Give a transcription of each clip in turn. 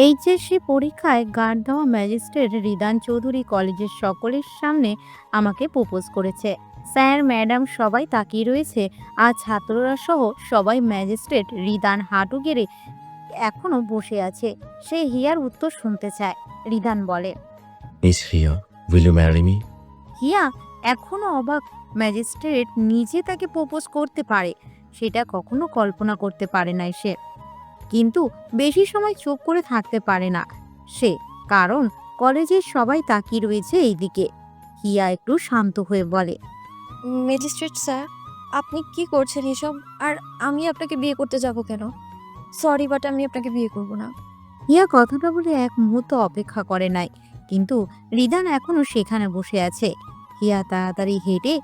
HSC পরীক্ষায় guard দেওয়া magistrate Ridan Chowdhury কলেজের সকলের সামনে আমাকে প্রপোজ করেছে। স্যার ম্যাডাম সবাই তাকিয়ে রয়েছে, আর ছাত্ররা সহ সবাই। ম্যাজিস্ট্রেট রিদান হাঁটু গেড়ে এখনো বসে আছে। সে হিয়ার উত্তর শুনতে চায়। রিদান বলে, Miss Ria, will you marry me? হিয়া এখনো অবাক। ম্যাজিস্ট্রেট নিজে তাকে প্রপোজ করতে পারে, সেটা কখনো কল্পনা করতে পারে নাই সে। কিন্তু বেশি সময় চুপ করে থাকতে পারে না সে, কারণ কলেজের সবাই তাকিয়ে রয়েছে এইদিকে। হিয়া একটু শান্ত হয়ে বলে, ম্যাজিস্ট্রেট স্যার, আপনি কি করছেন এসব? আর আমি আপনাকে বিয়ে করতে যাব কেন? সরি, বাট আমি আপনাকে বিয়ে করব না। হিয়া কথাটা বলে এক মুহূর্ত অপেক্ষা করে নাই, কিন্তু রিদান এখনো সেখানে বসে আছে। হিয়া তাড়াতাড়ি হেঁটে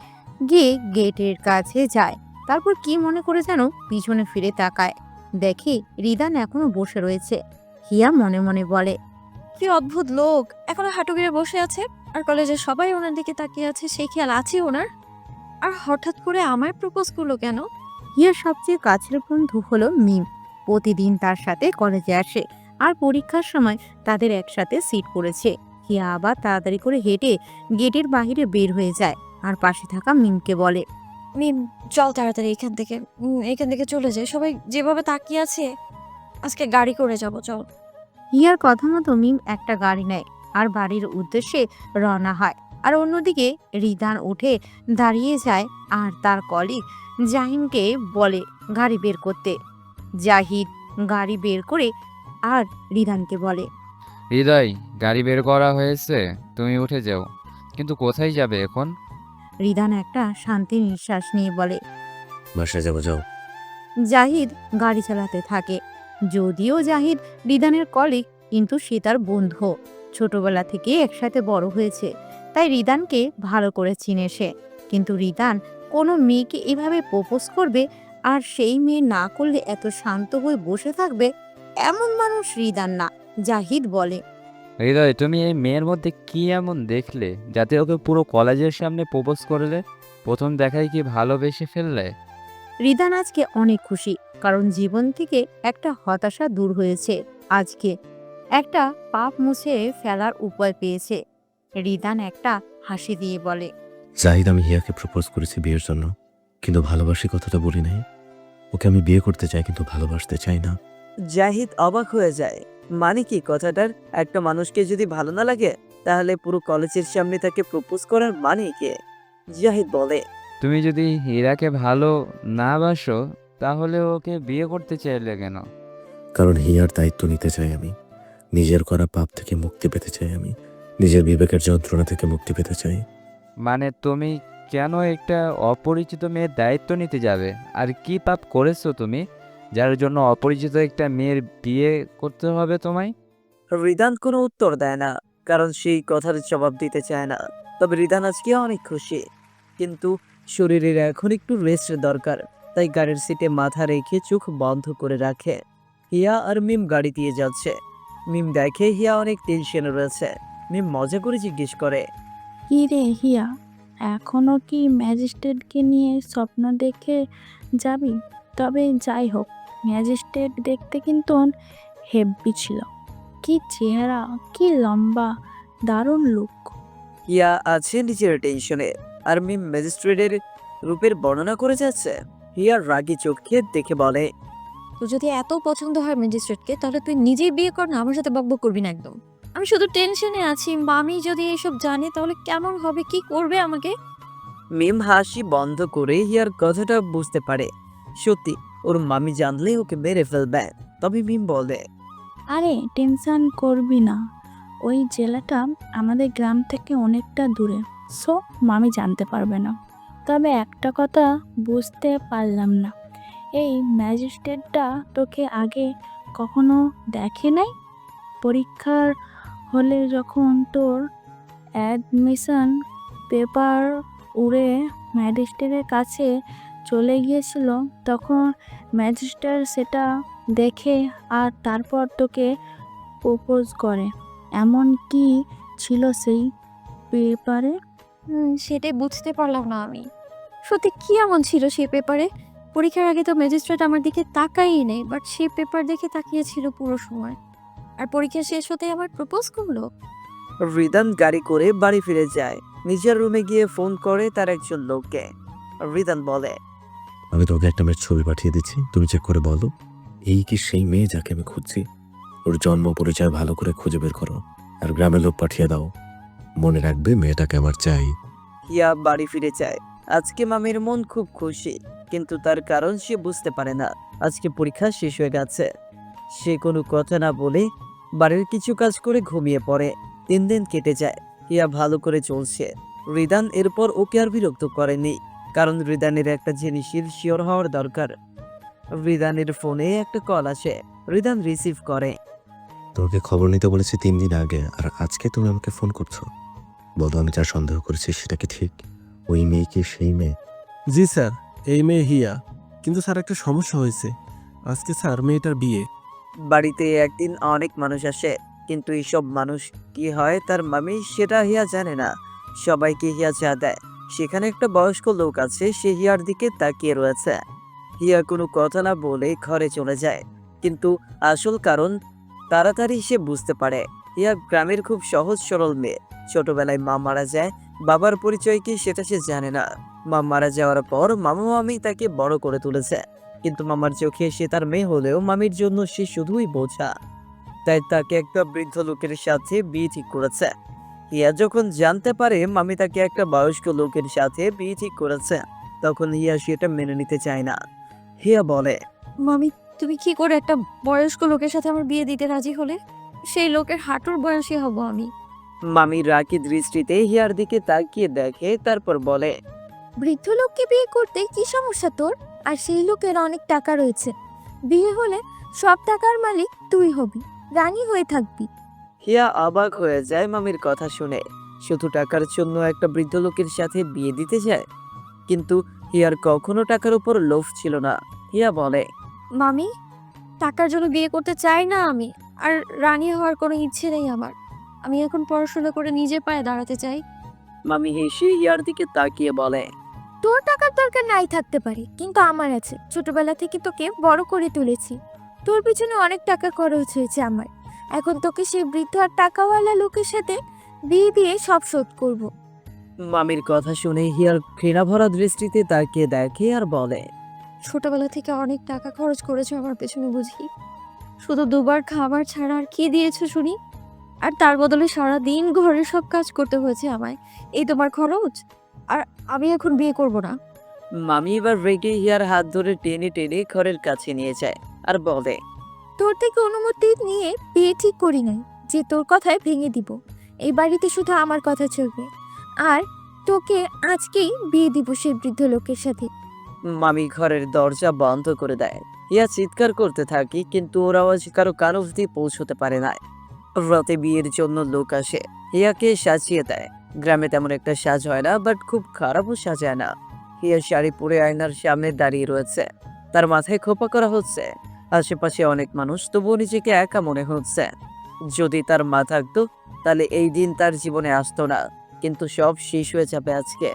গিয়ে গেটের কাছে যায়। তারপর কি মনে করে যেন পিছনে ফিরে তাকায়, দেখে রিদান এখনো বসে রয়েছে। হিয়া মনে মনে বলে, কি অদ্ভুত লোক, এখনো হাঁটু গেড়ে বসে আছে, আর কলেজের সবাই ওনার দিকে তাকিয়ে আছে, সেই খেয়াল আছে ওনার? আর হঠাৎ করে আমায় প্রপোজ করলো কেন? হিয়ার সবচেয়ে কাছের বন্ধু হলো মিম। প্রতিদিন তার সাথে কলেজে আসে, আর পরীক্ষার সময় তাদের একসাথে সিট পড়েছে। হিয়া আবার তাড়াতাড়ি করে হেঁটে গেটের বাইরে বের হয়ে যায়, আর পাশে থাকা মিমকে বলে, মিম, চল তাড়াতাড়ি এখান থেকে চলে যায়, সবাই যেভাবে তাকিয়ে আছে। আজকে গাড়ি করে যাব, চল। হিয়ার কথা মতো মিম একটা গাড়ি নেয় আর বাড়ির উদ্দেশ্যে রওনা হয়। আর অন্যদিকে রিদান উঠে দাঁড়িয়ে যায় আর তার কলিগ জাহিনকে বলে গাড়ি বের করতে। জাহিদ গাড়ি বের করে আর রিদানকে বলে, হৃদয়, গাড়ি বের করা হয়েছে, তুমি উঠে যাও। কিন্তু কোথায় যাবে এখন? রিদান একটা শান্তি নিঃশ্বাস নিয়ে বলে। বাসায় যাবো, যাও। জাহিদ গাড়ি চালাতে থাকে। যদিও জাহিদ রিদানের কলিগ, কিন্তু সে তার বন্ধু। ছোটবেলা থেকে একসাথে বড় হয়েছে, তাই রিদানকে ভালো করে চিনে সে। কিন্তু রিদান কোনো মেয়েকে এভাবে প্রপোজ করবে, আর সেই মেয়ে না করলে এত শান্ত হয়ে বসে থাকবে, এমন মানুষ রিদান না। জাহিদ বলে, হৃদয়, তুমি এই মেয়ের মধ্যে কি এমন দেখলে যাতে ওকে পুরো কলেজের সামনে প্রপোজ করলে? প্রথম দেখায় কি ভালোবেসে ফেললে? রিদান আজকে অনেক খুশি, কারণ জীবন থেকে একটা হতাশা দূর হয়েছে। আজকে একটা পাপ মুছে ফেলার উপায় পেয়েছে। রিদান একটা হাসি দিয়ে বলে, জাহিদ, আমি হিয়াকে প্রপোজ করেছি বিয়ের জন্য, কিন্তু ভালোবাসি কথাটা বলি নাই। ওকে আমি বিয়ে করতে চাই, কিন্তু ভালোবাসতে চাই না। জাহিদ অবাক হয়ে যায়। মানে কি কথাটার? একটা মানুষকে যদি ভালো না লাগে, তাহলে পুরো কলেজের সামনে তাকে প্রপোজ করার মানে কি? জাহিদ বলে, তুমি যদি হীরাকে ভালো না বাসো, তাহলে ওকে বিয়ে করতে চাইলে কেন? কারণ হিয়ার দায়িত্ব নিতে চাই আমি। নিজের করা পাপ থেকে মুক্তি পেতে চাই আমি। নিজের বিবেকের যন্ত্রণা থেকে মুক্তি পেতে চাই। মানে তুমি কেন একটা অপরিচিত মেয়ের দায়িত্ব নিতে যাবে? আর কি পাপ করেছো তুমি, যার জন্য অপরিচিত একটা মেয়ের বিয়ে করতে হবে তোমায়? রিদান কোনো উত্তর দেয় না, কারণ সেই কথার জবাব দিতে চায় না। তবে রিদান আজকে অনেক খুশি, কিন্তু শরীরের এখন একটু রেস্ট দরকার। তাই গাড়ির সিটে মাথা রেখে চোখ বন্ধ করে রাখে। হিয়া আর মিম গাড়ি দিয়ে যাচ্ছে। মিম দেখে হিয়া অনেক টেনশনে রয়েছে। মিম মজা করে জিজ্ঞেস করে, কি রে হিয়া, এখনো কি ম্যাজিস্ট্রেটকে নিয়ে স্বপ্ন দেখে যাবি? তবে যাই হোক, ম্যাজিস্ট্রেট দেখতে কিন্তু হেব্বি ছিল। কি চেহারা, কি লম্বা, দারুণ লুক। হিয়া আছে নিজের টেনশনে, আর মিম ম্যাজিস্ট্রেটের রূপের বর্ণনা করে যাচ্ছে। হিয়ার রাগী চোখে দেখে বলে, তো যদি এত পছন্দ হয় ম্যাজিস্ট্রেটকে, তাহলে তুই নিজেই বিয়ে কর না, আমার সাথে বকবক করবি না একদম। আমি শুধু টেনশনে আছি, মামি যদি এসব জানে তাহলে কেমন হবে, কি করবে আমাকে? মিম হাসি বন্ধ করে হিয়ার কথাটা বুঝতে পারে। সত্যি, ওর মামি জানলে ওকে মেরে ফেলবে। তবে মিম বলে, আরে টেনশন করবি না, ওই জেলাটা আমাদের গ্রাম থেকে অনেকটা দূরে, সো মামি জানতে পারবে না। তবে একটা কথা বুঝতে পারলাম না, এই ম্যাজিস্ট্রেটটা তোকে আগে কখনো দেখে নাই? পরীক্ষার হলে যখন তোর অ্যাডমিশন পেপার উড়ে ম্যাজিস্ট্রেটের কাছে চলে গিয়েছিল, তখন ম্যাজিস্ট্রেট সেটা দেখে আর তারপর তোকে প্রপোজ করে। এমন কি ছিল সেই পেপারে? সেটাই বুঝতে পারলাম না আমি। সত্যি কি এমন ছিল সেই পেপারে? পরীক্ষার আগে তো ম্যাজিস্ট্রেট আমার দিকে তাকাই নেই, বাট সেই পেপার দেখে তাকিয়েছিল পুরো সময়। আর পরীক্ষা শেষ হতে আমার প্রপোজ করলো। রিদান গাড়ি করে বাড়ি ফিরে যায়। নিজের রুমে গিয়ে ফোন করে তার একজন লোককে। রিদান বলে, আমি তোকে একটা মেয়ের ছবি পাঠিয়ে দিচ্ছি, তুমি চেক করে বলো এই কি সেই মেয়ে যাকে আমি খুঁজছি। ওর জন্ম পরিচয় ভালো করে খুঁজে বের করো, আর গ্রামের লোক পাঠিয়ে দাও। মনে রাখবে মেয়েটাকে আমার চাই। হিয়া বাড়ি ফিরে যায়। আজকে মামির মন খুব খুশি, কিন্তু তার কারণ সে বুঝতে পারে না। আজকে পরীক্ষা শেষ হয়ে গেছে। সে কোনো কথা না বলে বাড়ির কিছু কাজ করে ঘুমিয়ে পড়ে। 3 দিন কেটে যায়। হিয়া ভালো করে চলছে। রিদান এরপর ওকে আর বিরক্ত করেনি, কারণ রিদানের একটা জিনিসের শিওর হওয়ার দরকার। রিদানের ফোনে একটা কল আসে। রিদান রিসিভ করে। তোমাকে খবর নিতে বলেছি 3 দিন আগে, আর আজকে তুমি আমাকে ফোন করছো। বলো আমি যা সন্দেহ করেছি সেটা কি ঠিক? ওই মেয়ে কি সেই মেয়ে? জি স্যার, এই মেয়ে হিয়া। কিন্তু স্যার একটা সমস্যা হয়েছে, আজকে স্যার মেয়েটার বিয়ে। বাড়িতে একদিন অনেক মানুষ আসে, কিন্তু এইসব মানুষ কি হয় তার মামি সেটা হিয়া জানে না। সবাইকে হিয়া চা দেয়। সেখানে একটা বয়স্ক লোক আছে, সে হিয়ার দিকে তাকিয়ে রয়েছে। হিয়া কোনো কথা না বলে ঘরে চলে যায়, কিন্তু আসল কারণ তাড়াতাড়ি সে বুঝতে পারে। হিয়া গ্রামের খুব সহজ সরল মেয়ে। ছোটবেলায় মা মারা যায়, বাবার পরিচয় কি সেটা সে জানে না। মা মারা যাওয়ার পর মামা মামি তাকে বড় করে তুলেছে, কিন্তু মামার চোখে সে তার মেয়ে হলেও মামির জন্য সে শুধুই বোঝা। তাই তাকে একটা বৃদ্ধ লোকের সাথে বিয়ে ঠিক করেছে। হিয়া যখন জানতে পারে মামি তাকে একটা বয়স্ক লোকের সাথে বিয়ে ঠিক করেছে, তখন হিয়া সেটা মেনে নিতে চায় না। হিয়া বলে, মামি, তুমি কি করে একটা বয়স্ক লোকের সাথে আমার বিয়ে দিতে রাজি হলে? সেই লোকের হাঁটুর বয়সী হব আমি। মামি রাগী দৃষ্টিতে হিয়ার দিকে তাকিয়ে দেখে, তারপর বলে, বৃদ্ধ লোককে বিয়ে করতে কি সমস্যা তোর? আর সেই লোকের অনেক টাকা রয়েছে, বিয়ে হলে সব টাকার মালিক তুই হবি, রানী হয়ে থাকবি। হিয়া অবাক হয়ে যায় মামির কথা শুনে। শুধু টাকার জন্য একটা বৃদ্ধ লোকের সাথে বিয়ে দিতে যায়? কিন্তু হিয়ার কখনো টাকার উপর লোভ ছিল না। হিয়া বলে, মামি, টাকার জন্য বিয়ে করতে চাই না আমি। আর রানী হওয়ার কোনো ইচ্ছে নেই আমার। আমি এখন পড়াশোনা করে নিজের পায়ে দাঁড়াতে চাই। মামি হেসে হিয়ার দিকে তাকিয়ে বলে, তোর টাকার দরকার নাই থাকতে পারে, কিন্তু আমার আছে। ছোটবেলা থেকে তোকে বড় করে তুলেছি, তোর পিছনে অনেক টাকা খরচ হয়েছে আমার। এখন তোকে সেই বৃদ্ধ আর টাকাওয়ালা লোকের সাথে বিয়ে দিয়ে সব শোধ করব। মামির কথা শুনে হিয়ার ঘৃণা ভরা দৃষ্টিতে তাকিয়ে দেখে আর বলে, ছোটবেলা থেকে অনেক টাকা খরচ করেছো আমার পেছনে বুঝি? শুধু দুবার খাবার ছাড়া আর কি দিয়েছো শুনি? আর তার বদলে সারাদিন ঘরের সব কাজ করতে হয়েছে আমায়। এই তোমার খরচ? আর আমি এখন বিয়ে করব না। মামি এবার রেগে হিয়ার হাত ধরে টেনে টেনে ঘরের কাছে নিয়ে যায় আর বলে, তোর থেকে অনুমতি নিয়ে বিয়ে ঠিক করি নাই যে তোর কথায় ভেঙে দিব। এই বাড়িতে শুধু আমার কথা চলবে, আর তোকে আজকেই বিয়ে দিব সেই বৃদ্ধ লোকের সাথে। মামি ঘরের দরজা বন্ধ করে দেয়। হিয়া চিৎকার করতে থাকে, কিন্তু ওর আওয়াজ কারো কান অবধি পৌঁছতে পারে না। রাতে বিয়ের জন্য লোক আসে, হিয়াকে সাজিয়ে দেয়। গ্রামে তেমন একটা সাজ হয় না, বাট খুব খারাপও সাজায় না। হিয়া শাড়ি পরে আয়নার সামনে দাঁড়িয়ে রয়েছে। তার মাথায় খোপা করা হচ্ছে। আশেপাশে অনেক মানুষ, তবুও নিজেকে একা মনে হচ্ছে। যদি তার মা থাকতো তাহলে এই দিন তার জীবনে আসতো না, কিন্তু সব শেষ হয়ে যাবে আজকে।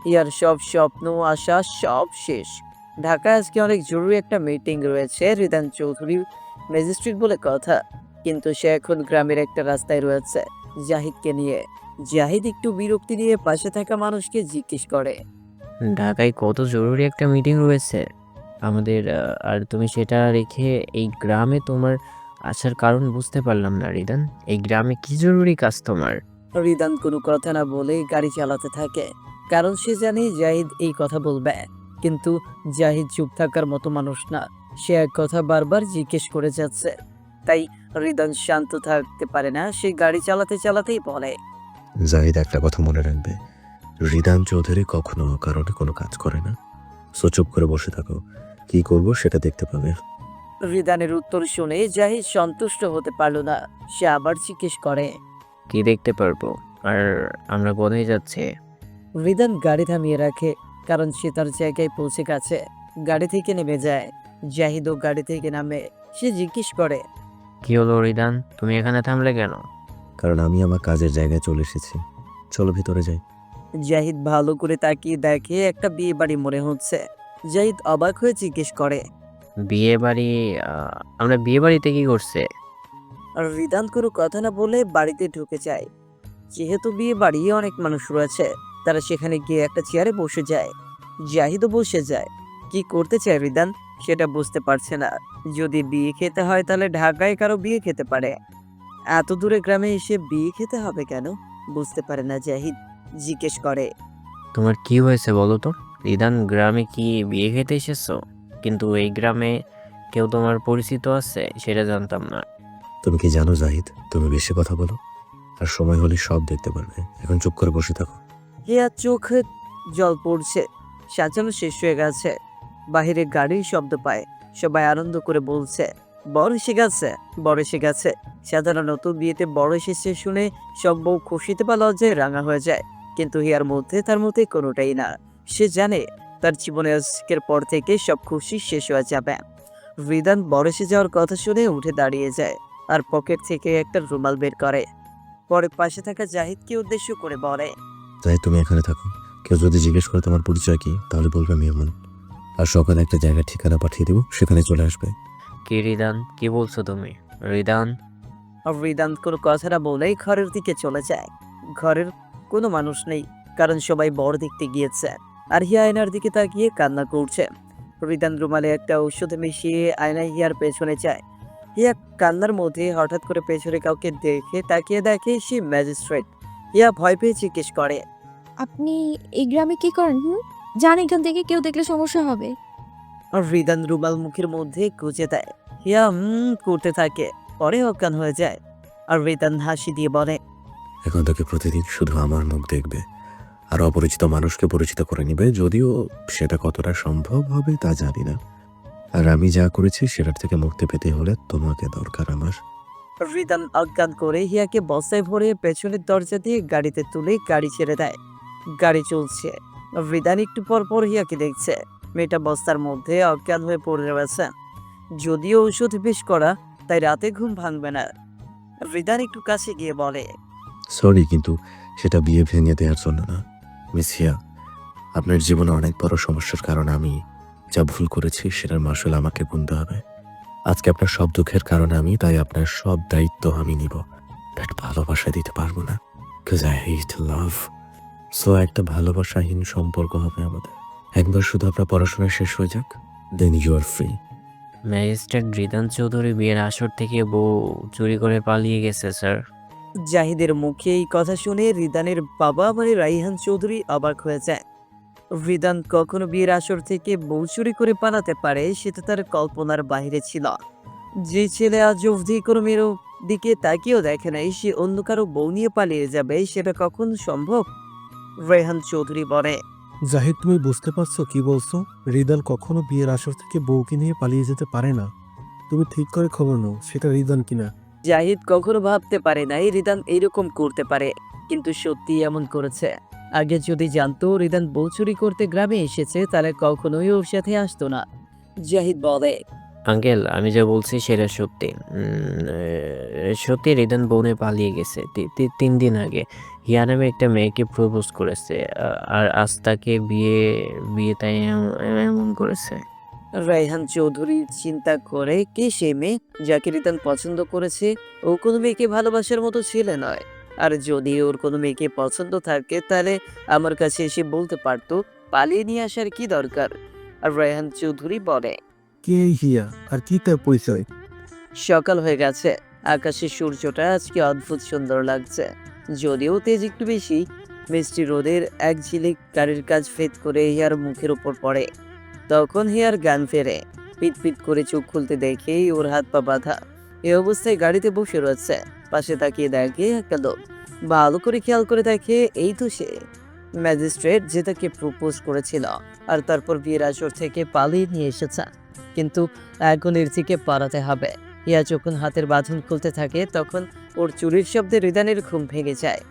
হিয়ার সব স্বপ্ন আশা সব শেষ। ঢাকায় আজকে অনেক জরুরি একটা মিটিং রয়েছে। রিদান চৌধুরী ম্যাজিস্ট্রেট বলে কথা, কিন্তু সে এখন গ্রামের একটা রাস্তায় রয়েছে জাহিদকে নিয়ে। জাহিদ একটু বিরক্তি নিয়ে পাশে থাকা মানুষকে জিজ্ঞেস করে, ঢাকায় কত জরুরি একটা মিটিং রয়েছে আমাদের, আর তুমি সেটা রেখে এই গ্রামে তোমার আসার কারণ বুঝতে পারলাম না রিদান। এই গ্রামে কি জরুরি কাজ তোমার? রিদান কোনো কথা না বলে গাড়ি চালাতে থাকে, কারণ সে জানে জাহিদ এই কথা বলবে। কিন্তু জাহিদ চুপ থাকার মতো মানুষ না, সে এক কথা বারবার জিজ্ঞেস করে যাচ্ছে। তাই রিদান শান্ত থাকতে পারে না, সে গাড়ি চালাতে চালাতেই বলে, জাহিদ একটা কথা মনে রাখবে, রিদান চৌধুরী কখনো কারণে কোনো কাজ করে না। সো চুপ করে বসে থাকো, কি করব সেটা দেখতে পাবে। রিদানের উত্তর শুনে জাহিদ সন্তুষ্ট হতে পারল না। সে আবার জিজ্ঞেস করে, কি দেখতে পারবো? আর আমরা কোথায় যাচ্ছি? রিদান গাড়ি থামিয়ে রাখে, কারণ সে তার জায়গায় পৌঁছে গেছে। গাড়ি থেকে নেমে যায়। জাহিদও গাড়ি থেকে নামে। সে জিজ্ঞেস করে, কি হলো রিদান, তুমি এখানে থামলে কেন? কারণ আমি আমার কাজের জায়গায় চলে এসেছি, চলো ভিতরে যাই। জাহিদ ভালো করে তাকিয়ে দেখে একটা বিয়ে বাড়ি মনে হচ্ছে। জাহিদ অবাক হয়ে জিজ্ঞেস করে, বিয়ে বাড়ি? আমরা বিয়ে বাড়িতে কি করছে? আর রিদান কোনো কথা না বলে বাড়িতে ঢুকে যায়। যেহেতু বিয়ে বাড়ি অনেক মানুষ রয়েছে, তারা সেখানে গিয়ে একটা চেয়ারে বসে যায়। জাহিদও বসে যায়। কি করতে চায় রিদান সেটা বুঝতে পারছে না। যদি বিয়ে খেতে হয় তাহলে ঢাকায় কারো বিয়ে খেতে পারে, এত দূরে গ্রামে এসে বিয়ে খেতে হবে কেন বুঝতে পারে না জাহিদ। জিজ্ঞেস করে, তোমার কি হয়েছে বলো তো? রিদান, গ্রামে কি বিয়ে খেতে এসেছো? কিন্তু এই গ্রামে কেউ তোমার পরিচিত আছে সেটা জানতাম না। তুমি কি জানো জাহিদ, তুমি বেশি কথা বলো আর সময় হলে সব দেখতে পারবে। এখন চুপ করে বসে থাকো। হিয়া চোখে জল পড়ছে। সাজানো শেষ হয়ে গেছে। বাহিরে গাড়ির শব্দ পায়। সবাই আনন্দ করে বলছে, বড় এসে গেছে, বড় এসে গেছে। সাধারণ নতুন বিয়েতে বড় এসেছে শুনে সব বউ খুশিতে বা লজ্জায় রাঙা হয়ে যায়। কিন্তু হিয়ার মধ্যে তার মধ্যে কোনোটাই না। সে জানে তার জীবনে আজকের পর থেকে সব খুশি শেষ হয়ে যাবে। রিদান বড় এসে যাওয়ার কথা শুনে উঠে দাঁড়িয়ে যায় আর পকেট থেকে একটা রুমাল বের করে। পরে পাশে থাকা জাহিদকে উদ্দেশ্য করে বলে, জাহিদ, তুমি এখানে থাকো। কেউ যদি জিজ্ঞেস করে তোমার পরিচয় কি, তাহলে বলবে মেহমান। আর সকালে একটা জায়গায় ঠিকানা পাঠিয়ে দেবো, সেখানে চলে আসবে। কি রিদান, কি বলছো তুমি? রিদান, আর রিদান কোনো কথা না বলেই ঘরের দিকে চলে যায়। ঘরের কোনো মানুষ নেই, কারণ সবাই বড় দেখতে গিয়েছে। আর হিয়া আয়নার দিকে তাকিয়ে কান্না করছে। রিদান রুমালে একটা ঔষধ মিশিয়ে আয়নায় হিয়ার পেছনে যায়। হিয়া কান্নার মধ্যে হঠাৎ করে পেছনে কাউকে দেখে তাকিয়ে দেখে সে ম্যাজিস্ট্রেট। হিয়া ভয় পেয়ে জিজ্ঞেস করে, আপনি এই গ্রামে কি করেন? যান এখান থেকে, কেউ দেখলে সমস্যা হবে। আর রিদান রুমাল মুখের মধ্যে গুজে দেয়। হিয়া করতে থাকে, পরে অজ্ঞান হয়ে যায়। আর রিদান হাসি দিয়ে বলে, এখন থেকে প্রতিদিন শুধু আমার মুখ দেখবে আর অপরিচিত মানুষকে পরিচিত করে নিবে। যদিও সেটা কতটা সম্ভব হবে তা জানি না। আর আমি যা করেছি সেটার থেকে মুক্তি পেতে হলে তোমাকে দরকার আমার। রিদান অজ্ঞান করে হিয়াকে বস্তায় ভরে পেছনের দরজা দিয়ে গাড়িতে তুলে গাড়ি ছেড়ে দেয়। গাড়ি চলছে। রিদান একটু পর পর হিয়াকে দেখছে। মেয়েটা বস্তার মধ্যে অজ্ঞান হয়ে পড়ে রয়েছে। যদিও ঔষধ বেশ করা, তাই রাতে ঘুম ভাঙবে না। রিদান একটু কাছে গিয়ে বলে, সরি, কিন্তু সেটা বিয়ে ভেঙে দেওয়ার জন্য না। মিস হিয়া, আপনার জীবনে অনেক বড় সমস্যার কারণ আমি যা ভুল করেছি সেটার মাসুল আমাকে গুনতে হবে। আজকে আপনার সব দুঃখের কারণ আমি, তাই আপনার সব দায়িত্ব আমি নিব। বাট ভালোবাসা দিতে পারবো না, because I hate love. So একটা ভালোবাসাহীন সম্পর্ক হবে আমাদের। একবার শুধু আপনার পড়াশোনা শেষ হয়ে যাক, then you are free. Magistrate Ridan Chowdhury বিয়ের আসর থেকে বউ চুরি করে পালিয়ে গেছে স্যার। জাহিদের মুখে এই কথা শুনে রিদানের বাবা মানে রাইহান চৌধুরী অবাক হয়ে যায়। রিদান কখনো বিয়ের আসর থেকে বউ চুরি করে পালাতে পারে সেটা তার কল্পনার বাইরে ছিল। যে ছেলে আজ অবধি কোনো মেয়ের দিকে তাকিয়েও দেখে নাই, সে অন্য কারো বউ নিয়ে পালিয়ে যাবে, সেটা কখন সম্ভব? রাইহান চৌধুরী বলে, জাহিদ, তুমি বুঝতে পারছো কি বলছো? রিদান কখনো বিয়ের আসর থেকে বউকে নিয়ে পালিয়ে যেতে পারে না। তুমি ঠিক করে খবর নাও, সেটা রিদান কিনা। জাহিদ কখনো ভাবতে পারে নাই রিদান এইরকম করতে পারে, কিন্তু সত্যি এমন করেছে। আগে যদি জানতো রিদান বউ চুরি করতে গ্রামে এসেছে, তাহলে কখনোই ওর সাথে আসতো না। জাহিদ বলে, আঙ্কেল, আমি যা বলছি সেটা সত্যি। সত্যি রিদান বনে পালিয়ে গেছে 3 দিন আগে। হিয়া নামে একটা মেয়েকে প্রপোজ করেছে, আর আজ তাকে বিয়ে তাই এমন করেছে। রাইহান চৌধুরী চিন্তা করে, কে সে মেয়ে যাকে রিদান পছন্দ করেছে? ও কোনো মেয়েকে ভালোবাসার মতো ছেলে নয়। আর যদি ওর কোনো মেয়েকে পছন্দ থাকে তাহলে আমার কাছে এসে বলতে পারতো, পালিয়ে নিয়ে আসার কি দরকার? আর রাইহান চৌধুরী বলে, কে এই হিয়া আর কি তার পরিচয়? সকাল হয়ে গেছে। আকাশে সূর্যটা আজকে অদ্ভুত সুন্দর লাগছে। যদিও তেজ একটু বেশি। মিষ্টি রোদের এক ঝিলিক গাড়ির কাজ ফেদ করে হিয়ার মুখের উপর পড়ে। তখন হিয়ার গান ফেরে। পিট পিট করে চোখ খুলতে দেখেই ওর হাত পা বাঁধা। এই অবস্থায় গাড়িতে বসে রয়েছে। পাশে তাকিয়ে দেখে একটা লোক। ভালো করে খেয়াল করে দেখে এই তো সে ম্যাজিস্ট্রেট, যে তাকে প্রপোজ করেছিল আর তারপর বিয়ের আসর থেকে পালিয়ে নিয়ে এসেছে। কিন্তু এখন এর থেকে পালাতে হবে। হিয়া যখন হাতের বাঁধন খুলতে থাকে তখন ওর চুরির শব্দে রিদানের ঘুম ভেঙে যায়।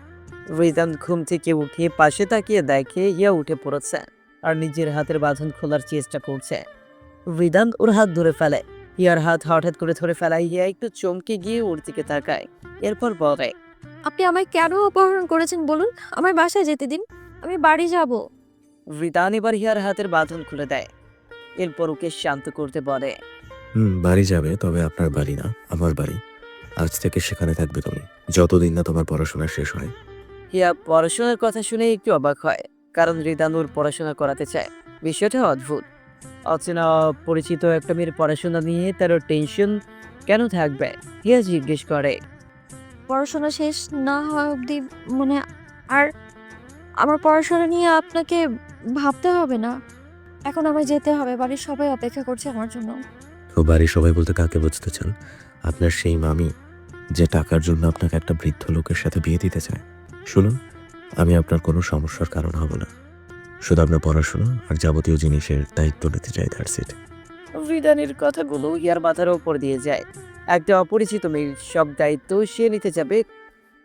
রিদান ঘুম থেকে উঠে পাশে তাকিয়ে দেখে হিয়া উঠে পড়েছে আর নিজের হাতের বাঁধন খোলার চেষ্টা করছে। রিদান ওর হাত ধরে ফেলে। হিয়ার হাত হঠাৎ করে ধরে ফেলায় হিয়া একটু চমকে গিয়ে ওর দিকে তাকায়। এরপর বলে, আপনি আমায় কেন অপহরণ করেছেন বলুন? আমার বাসায় যেতে দিন, আমি বাড়ি যাব। রিদান এবার হিয়ার হাতের বাঁধন খুলে দেয়। এরপর ওকে শান্ত করতে বলে, বাড়ি যাবে, তবে আপনার বাড়ি না, আমার বাড়ি। আজ থেকে সেখানে থাকবে তুমি, যতদিন না তোমার পড়াশোনা শেষ হয়। হিয়া পড়াশোনার কথা শুনে একটু অবাক হয়, কারণ রিদান ওর পড়াশোনা করাতে চায়। বিষয়টা অদ্ভুত। অচেনা পরিচিত একটা মেয়ের পড়াশোনা নিয়ে তার টেনশন কেন থাকবে? হিয়া জিজ্ঞেস করে। পড়াশোনা শেষ না হওয়া অবধি মানে আর আমার পড়াশোনা নিয়ে আপনাকে ভাবতে হবে না। এখন আমায় যেতে হবে, বাড়ির সবাই অপেক্ষা করছে আমার জন্য। তো বাড়ির সবাই বলতে কাকে বুঝতে চান? আপনার সেই মামি, যে টাকার জন্য আপনাকে একটা বৃদ্ধ লোকের সাথে বিয়ে দিতে চায়? শুনুন, আমি আপনার কোনো সমস্যার কারণ হব না, শুধু আপনার পড়াশোনা আর যাবতীয় জিনিসের দায়িত্ব নিতে চাই, দ্যাটস ইট। রিদানের কথাগুলো হিয়ার মাথার উপর দিয়ে যায়। একটা অপরিচিত মেয়ের সব দায়িত্ব সে নিতে যাবে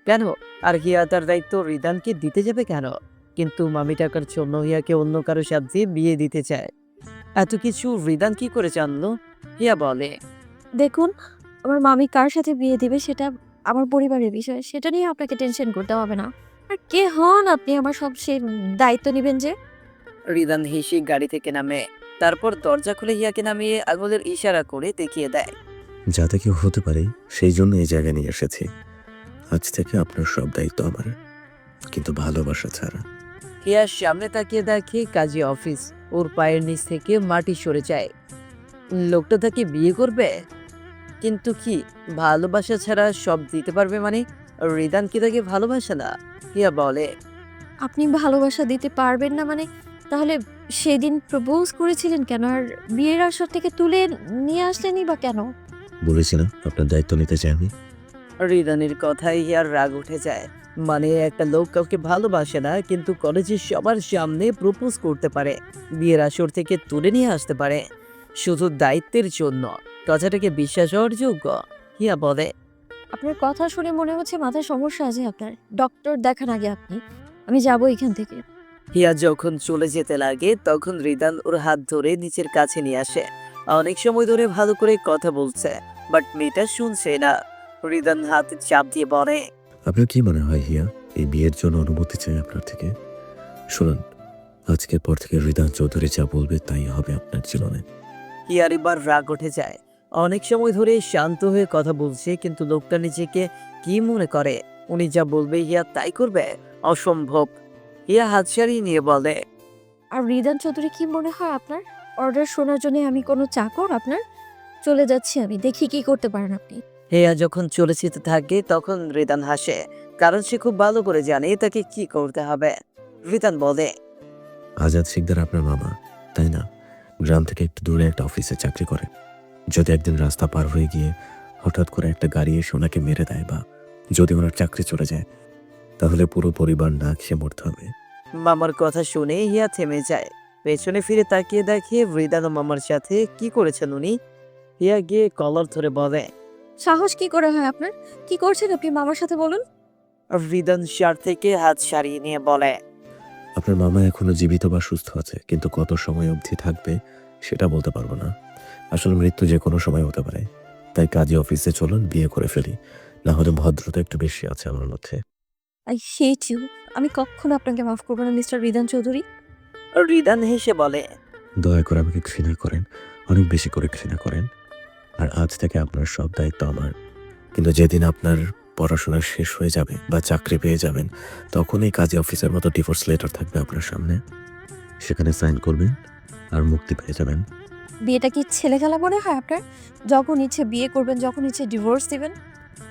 কেন? আর হিয়া তার দায়িত্ব রিদানকে দিতে যাবে কেন? কিন্তু মামি টাকার জন্য হিয়াকে অন্য কারো সাথে বিয়ে দিতে চায়। এত কিছু রিদান কি করে জানলো? হিয়া বলে। দেখুন, আমার মামি কার সাথে বিয়ে দিবে সেটা আমার পরিবারের বিষয়। সেটা নিয়ে আপনাকে টেনশন করতে হবে না। আর কে হন আপনি আমার সব সে দায়িত্ব নিবেন যে? রিদান হেসে গাড়ি থেকে নামে, তারপর দরজা খুলে হিয়াকে নামিয়ে আঙুলের ইশারা করে দেখিয়ে দেয়। যাতে কেউ হতে পারে সেই জন্য এই জায়গায় নিয়ে এসেছি। আজ থেকে আপনার সব দায়িত্ব আমার, কিন্তু ভালোবাসা ছাড়া। হিয়ার সামনে তাকিয়ে দেখে কাজী অফিস। ওর পায়ের নিচ থেকে মাটি সরে যায়। লোকটা তাকে বিয়ে করবে, কিন্তু কি ভালোবাসা ছাড়া সব দিতে পারবে মানে? রিদান কি তাকে ভালোবাসে না? হিয়া বলে। আপনি ভালোবাসা দিতে পারবেন না মানে? তাহলে সেদিন প্রপোজ করেছিলেন কেন? আর বিয়ের আসর থেকে তুলে নিয়ে আসলেনই বা কেন? বলেছি না আপনার দায়িত্ব নিতে চাই আমি। রিদানের কথায় হিয়ার রাগ উঠে যায়। মানে একটা লোক কাউকে ভালোবাসে না, কিন্তু কলেজের সবার সামনে প্রপোজ করতে পারে, বিয়ের আসর থেকে তুলে নিয়ে আসতে পারে শুধু দায়িত্বের জন্য। কথাটাকে বিশ্বাস হওয়ার যোগ্য? হিয়া বলে। আপনার কথা শুনে মনে হচ্ছে মাথায় সমস্যা আছে আপনার। ডক্টর দেখান আগে আপনি। আমি যাবো এখান থেকে। হিয়া যখন চলে যেতে লাগে তখন রিদান ওর হাত ধরে নিচের কাছে নিয়ে আসে। অনেক সময় ধরে ভালো করে কথা বলছে, বাট মেয়েটা শুনছে না। রিদান হাতে চাপ দিয়ে বলে। আপনার কি মনে হয় হিয়া, এই বিয়ের জন্য অনুমতি চাই আপনার থেকে? শুনুন, আজকের পর থেকে রিদান চৌধুরী যা বলবে তাই হবে আপনার জীবনে। হিয়ার এবার রাগ উঠে যায়। অনেক সময় ধরে শান্ত হয়ে কথা বলছে, কিন্তু লোকটা নিজেকে কি মনে করে? উনি যা বলবে হিয়া তাই করবে? অসম্ভব। হিয়া হাত ছাড়িয়ে নিয়ে বলে। আর রিদান চৌধুরী কি মনে হয় আপনার? অর্ডার শোনার জন্য আমি কোনো চাকর আপনার? চলে যাচ্ছি আমি, দেখি কি করতে পারেন আপনি। হিয়া যখন চলে যেতে থাকে তখন রিদান হাসে, কারণ সে খুব ভালো করে জানে তাকে কি করতে হবে। রিদান বলে। আজাদ শিকদার আপনার মামা, তাই না? গ্রাম থেকে একটু দূরে একটা অফিসে চাকরি করে। যদি একদিন রাস্তা পার হয়ে গিয়ে হঠাৎ করে একটা গাড়ি এসে ওনাকে মেরে দেয়, বা যদি ওনার চাকরি চলে যায়, তাহলে পুরো পরিবার না খেয়ে মরতে হবে। মামার কথা শুনে হিয়া থেমে যায়। পেছনে ফিরে তাকিয়ে দেখে রিদান ও মামার সাথে কি করেছেন উনি। হিয়া গিয়ে কলার ধরে বলে। সাহস কি করে হয় আপনার? কি করছেন আপনি মামার সাথে বলুন? রিদান শার্ট থেকে হাত সারিয়ে নিয়ে বলে। আপনার মামা এখনো জীবিত বা সুস্থ আছে, কিন্তু কত সময় অবধি থাকবে সেটা বলতে পারবো না। আসলে মৃত্যু যে কোনো সময় হতে পারে। তাই কাজী অফিসে চলুন, বিয়ে করে ফেলি, না হলে ভদ্রতা একটু বেশি আছে আমার মধ্যে। I hate you. আমি কখনো আপনাকে মাফ করবো না মিস্টার রিদান চৌধুরী। রিদান হেসে বলে। দয়া করে আমাকে ঘৃণা করেন, অনেক বেশি করে ঘৃণা করেন। আর আজ থেকে আপনার সব দায়িত্ব আমার। কিন্তু যেদিন আপনার পড়াশোনা শেষ হয়ে যাবে বা চাকরি পেয়ে যাবেন, তখন এই কাজী অফিসের মতো ডিভোর্স লেটার থাকবে আপনার সামনে। সেখানে সাইন করবেন আর মুক্তি পেয়ে যাবেন। বিয়েটা কি ছেলে খেলা মনে হয় আপনার? যখন ইচ্ছে বিয়ে করবেন, যখন ইচ্ছে ডিভোর্স দিবেন।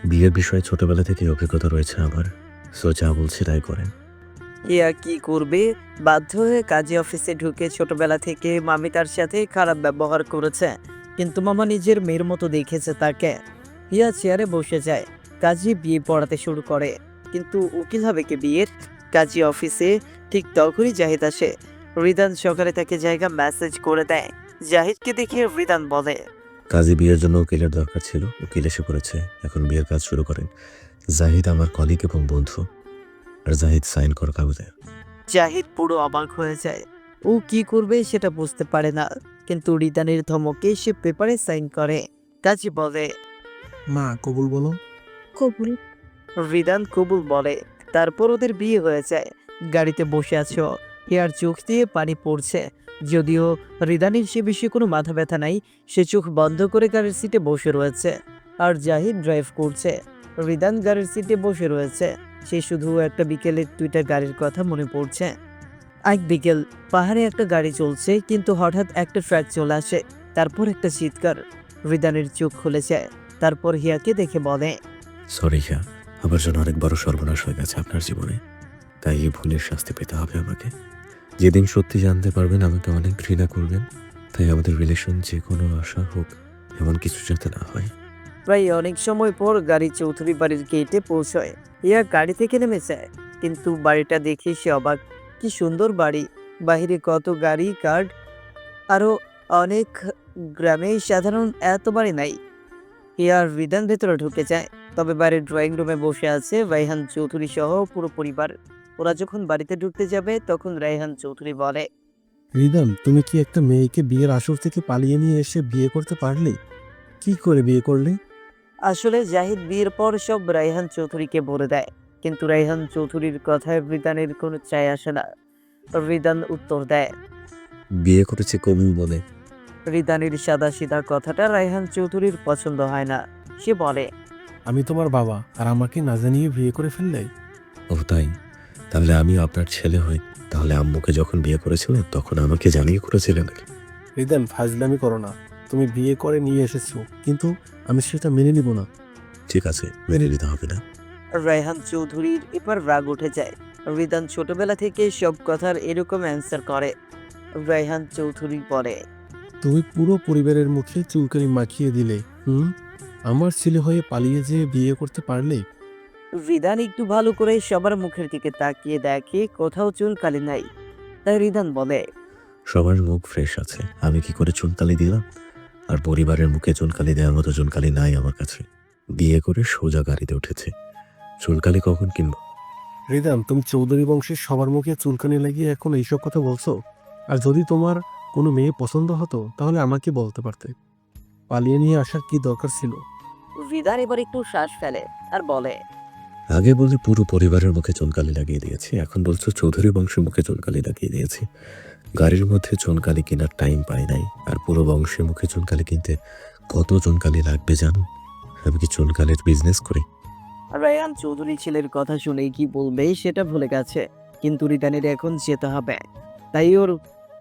বিয়ের বিষয়ে ছোটবেলা থেকে অভিজ্ঞতা রয়েছে আমার, সো যা বলছি তাই করেন। হিয়া কি করবে? বাধ্য হয়ে কাজী অফিসে ঢুকে ছোটবেলা থেকে মামি তার সাথে খারাপ ব্যবহার করেছে, কিন্তু মামা নিজের মেয়ের মতো দেখেছে তাকে। হিয়া চেয়ারে বসে যায়। কাজী বিয়ে পড়াতে শুরু করে, কিন্তু উকিল হবে কি বিয়ের? কাজী অফিসে ঠিক তখনই জাহিদ আসে। রিদান সকালে তাকে জায়গা মেসেজ করে দেয়। জাহিদকে দেখে রিদান বলে। কাজী বিয়ের জন্য উকিলের দরকার ছিল, উকিল এসে পড়েছে, এখন বিয়ের কাজ শুরু করেন। জাহিদ আমার কলিগ এবং বন্ধু, আর জাহিদ সাইন কর কাগজে। জাহিদ পুরো অবাক হয়ে যায়। ও কি করবে সেটা বুঝতে পারে না, কিন্তু রিদানের ধমকে সে পেপারে সাইন করে। কাজী বলে। মা কবুল বলো। কবুল। রিদান কবুল বলে। তারপর ওদের বিয়ে হয়ে যায়। গাড়িতে বসে আছো, হিয়ার চোখ দিয়ে পানি পড়ছে। যদিও রিদানের সে বিষয়ে কোনো মাথা ব্যথা নাই, সে চোখ বন্ধ করে গাড়ির সিটে বসে রয়েছে। আর জাহিদ ড্রাইভ করছে। রিদান গাড়ির সিটে বসে রয়েছে। সে শুধু একটা বিকেলের দুইটা গাড়ির কথা মনে পড়ছে। এক বিকেল পাহাড়ে একটা গাড়ি চলছে, কিন্তু হঠাৎ একটা ট্রাক চলে আসে। তারপর একটা চিৎকার। রিদানের চোখ খুলেছে। তারপর হিয়াকে দেখে বলে, সরি হিয়া, আমার জন্য অনেক বড় সর্বনাশ হয়ে গেছে আপনার জীবনে। তাই এই ভুলের শাস্তি পেতে হবে আমাকে। যেদিন সত্যি জানতে পারবেন আমাকে অনেক ঘৃণা করবেন। তাই আমাদের রিলেশন যে কোনো আশা হোক, এমন কিছু যাতে না হয়। প্রায় অনেক সময় পর গাড়ি চৌধুরী বাড়ির গেটে পৌঁছয়। হিয়া গাড়ি থেকে নেমেছে, কিন্তু বাড়িটা দেখে সে অবাক। কি সুন্দর বাড়ি, বাহিরে কত গাড়ি কার। আরো অনেক গ্রামে সাধারণ এত বাড়ি নাই। হিয়া আর রিদান ভেতরে ঢুকে যায়। তবে বাড়ির ড্রয়িং রুমে বসে আছে রায়হান চৌধুরী সহ পুরো পরিবার। ওরা যখন বাড়িতে ঢুকতে যাবে তখন রায়হান চৌধুরী বলে, রিদান, তুমি কি একটা মেয়েকে বিয়ের আসর থেকে পালিয়ে নিয়ে এসে বিয়ে করতে পারলে? কি করে বিয়ে করলে? আসলে জাহিদ বিয়ের পর সব রায়হান চৌধুরীকে বলে দেয়, কিন্তু রায়হান চৌধুরীর কথায় রিদানের কোনো চাই আসে না। রিদান উত্তর দেয়। বিয়ে করেছে কবুল বলে। রিদানের সাদা সিধা কথাটা রায়হান চৌধুরীর পছন্দ হয় না। সে বলে, আমি তোমার বাবা, আর আমাকে না জানিয়ে বিয়ে করে ফেললে? ও তাই? তাহলে আমিও আপনার ছেলে হই। তাহলে আম্মুকে যখন বিয়ে করেছিলেন তখন আমাকে জানিয়ে করেছিলেন নাকি? রিদান, ফাজলামি করো না। তুমি বিয়ে করে নিয়ে এসেছো, কিন্তু আমি সেটা মেনে নিব না। ঠিক আছে, মেনে নিতে হবে না। রায়হান চৌধুরীর এবার রাগ উঠে যায়। রিদান ছোটবেলা থেকে সব কথার এরকম অ্যান্সার করে। রায়হান চৌধুরী বলে, তুমি পুরো পরিবারের মুখে চুলকানি মাখিয়ে দিলে। আমার ছেলে হয়ে পালিয়ে যেয়ে বিয়ে করতে পারলে? রিদান একটু ভালো করে সবার মুখের দিকে তাকিয়ে দেখে কোথাও চুলকালি নাই। তাই রিদান বলে, সবার মুখ ফ্রেশ আছে, আমি কি করে চুনকালি দিলাম? আর পরিবারের মুখে চুনকালি দেওয়ার মতো চুনকালি নাই আমার কাছে। বিয়ে করে সোজা গাড়িতে উঠেছে, চুনকালি কখন কিনবো? রিদান, তুমি চৌধুরী বংশের সবার মুখে চুলকানি লাগিয়ে এখন এইসব কথা বলছো? আর যদি তোমার কোনো মেয়ে পছন্দ হতো তাহলে আমাকে বলতে পারতে। পালিয়ে নিয়ে আসার কি দরকার ছিল? রিদান এবার একটু শ্বাস ফেলে আর বলে, আগে বলে পুরো পরিবারের মুখে চুনকালি লাগিয়ে দিয়েছি, এখন বলছো চৌধুরী বংশের মুখে চুনকালি লাগিয়ে দিয়েছি। গাড়ির মধ্যে চুনকালি কেনার টাইম পাই নাই, আর পুরো বংশের মুখে চুনকালি কিনতে কত চুনকালি লাগবে জানো? আমি কি চুনকালির বিজনেস করি? রায়হান চৌধুরী ছেলের কথা শুনে কি বলবে সেটা ভুলে গেছে। কিন্তু রিদানের এখন যেতে হবে। তাই ওর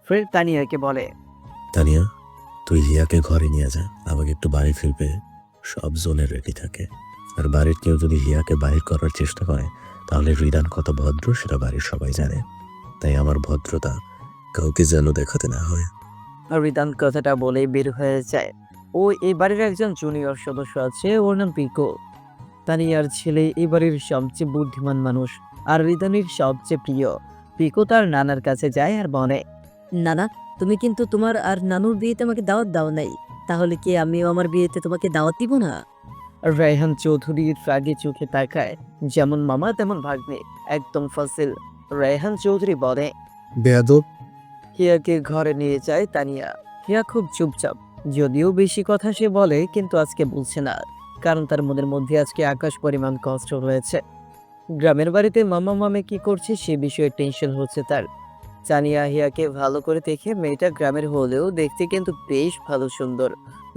ফ্রেন্ড তানিয়াকে বলে, তানিয়া, তুই হিয়াকে ঘরে নিয়ে যা, আমাকে একটু বাড়ি ফিরবে। সব জোনে রেডি থাকে। আর বাড়ির কেউ যদি হিয়াকে বাহির করার চেষ্টা করে তাহলে রিদান কত ভদ্র সেটা বাড়ির সবাই জানে। তাই আমার ভদ্রতা কাউকে যেন দেখাতে না হয়। আর রিদান কথাটা বলে বের হয়ে যায়। ও এই বাড়ির একজন জুনিয়র সদস্য আছে, ওর নাম পিকো। তানিয়ার ছেলে এই বাড়ির সবচেয়ে বুদ্ধিমান মানুষ, আর রিদানের সবচেয়ে প্রিয়। পিকো তার নানার কাছে যায় আর বলে, নানা, তুমি কিন্তু তোমার আর নানুর বিয়েতে আমাকে দাওয়াত দাও নাই, তাহলে কি আমিও আমার বিয়েতে তোমাকে দাওয়াত দিব না? রায়হান চৌধুরীর রাগে চোখে তাকায়, যেমন মামা তেমন ভাগ্নে, একদম ফাসিল। রায়হান চৌধুরী বলে, বেয়াদব! হিয়াকে ঘরে নিয়ে যায় তানিয়া। হিয়া খুব চুপচাপ, যদিও বেশি কথা সে বলে, কিন্তু আজকে বলছে না, কারণ তার মনের মধ্যে আজকে আকাশ পরিমাণ কষ্ট রয়েছে। গ্রামের বাড়িতে মামা মামে কি করছে সে বিষয়ে টেনশন হচ্ছে তার। তানিয়া হিয়াকে ভালো করে দেখে, মেয়েটা গ্রামের হলেও দেখতে কিন্তু বেশ ভালো, সুন্দর,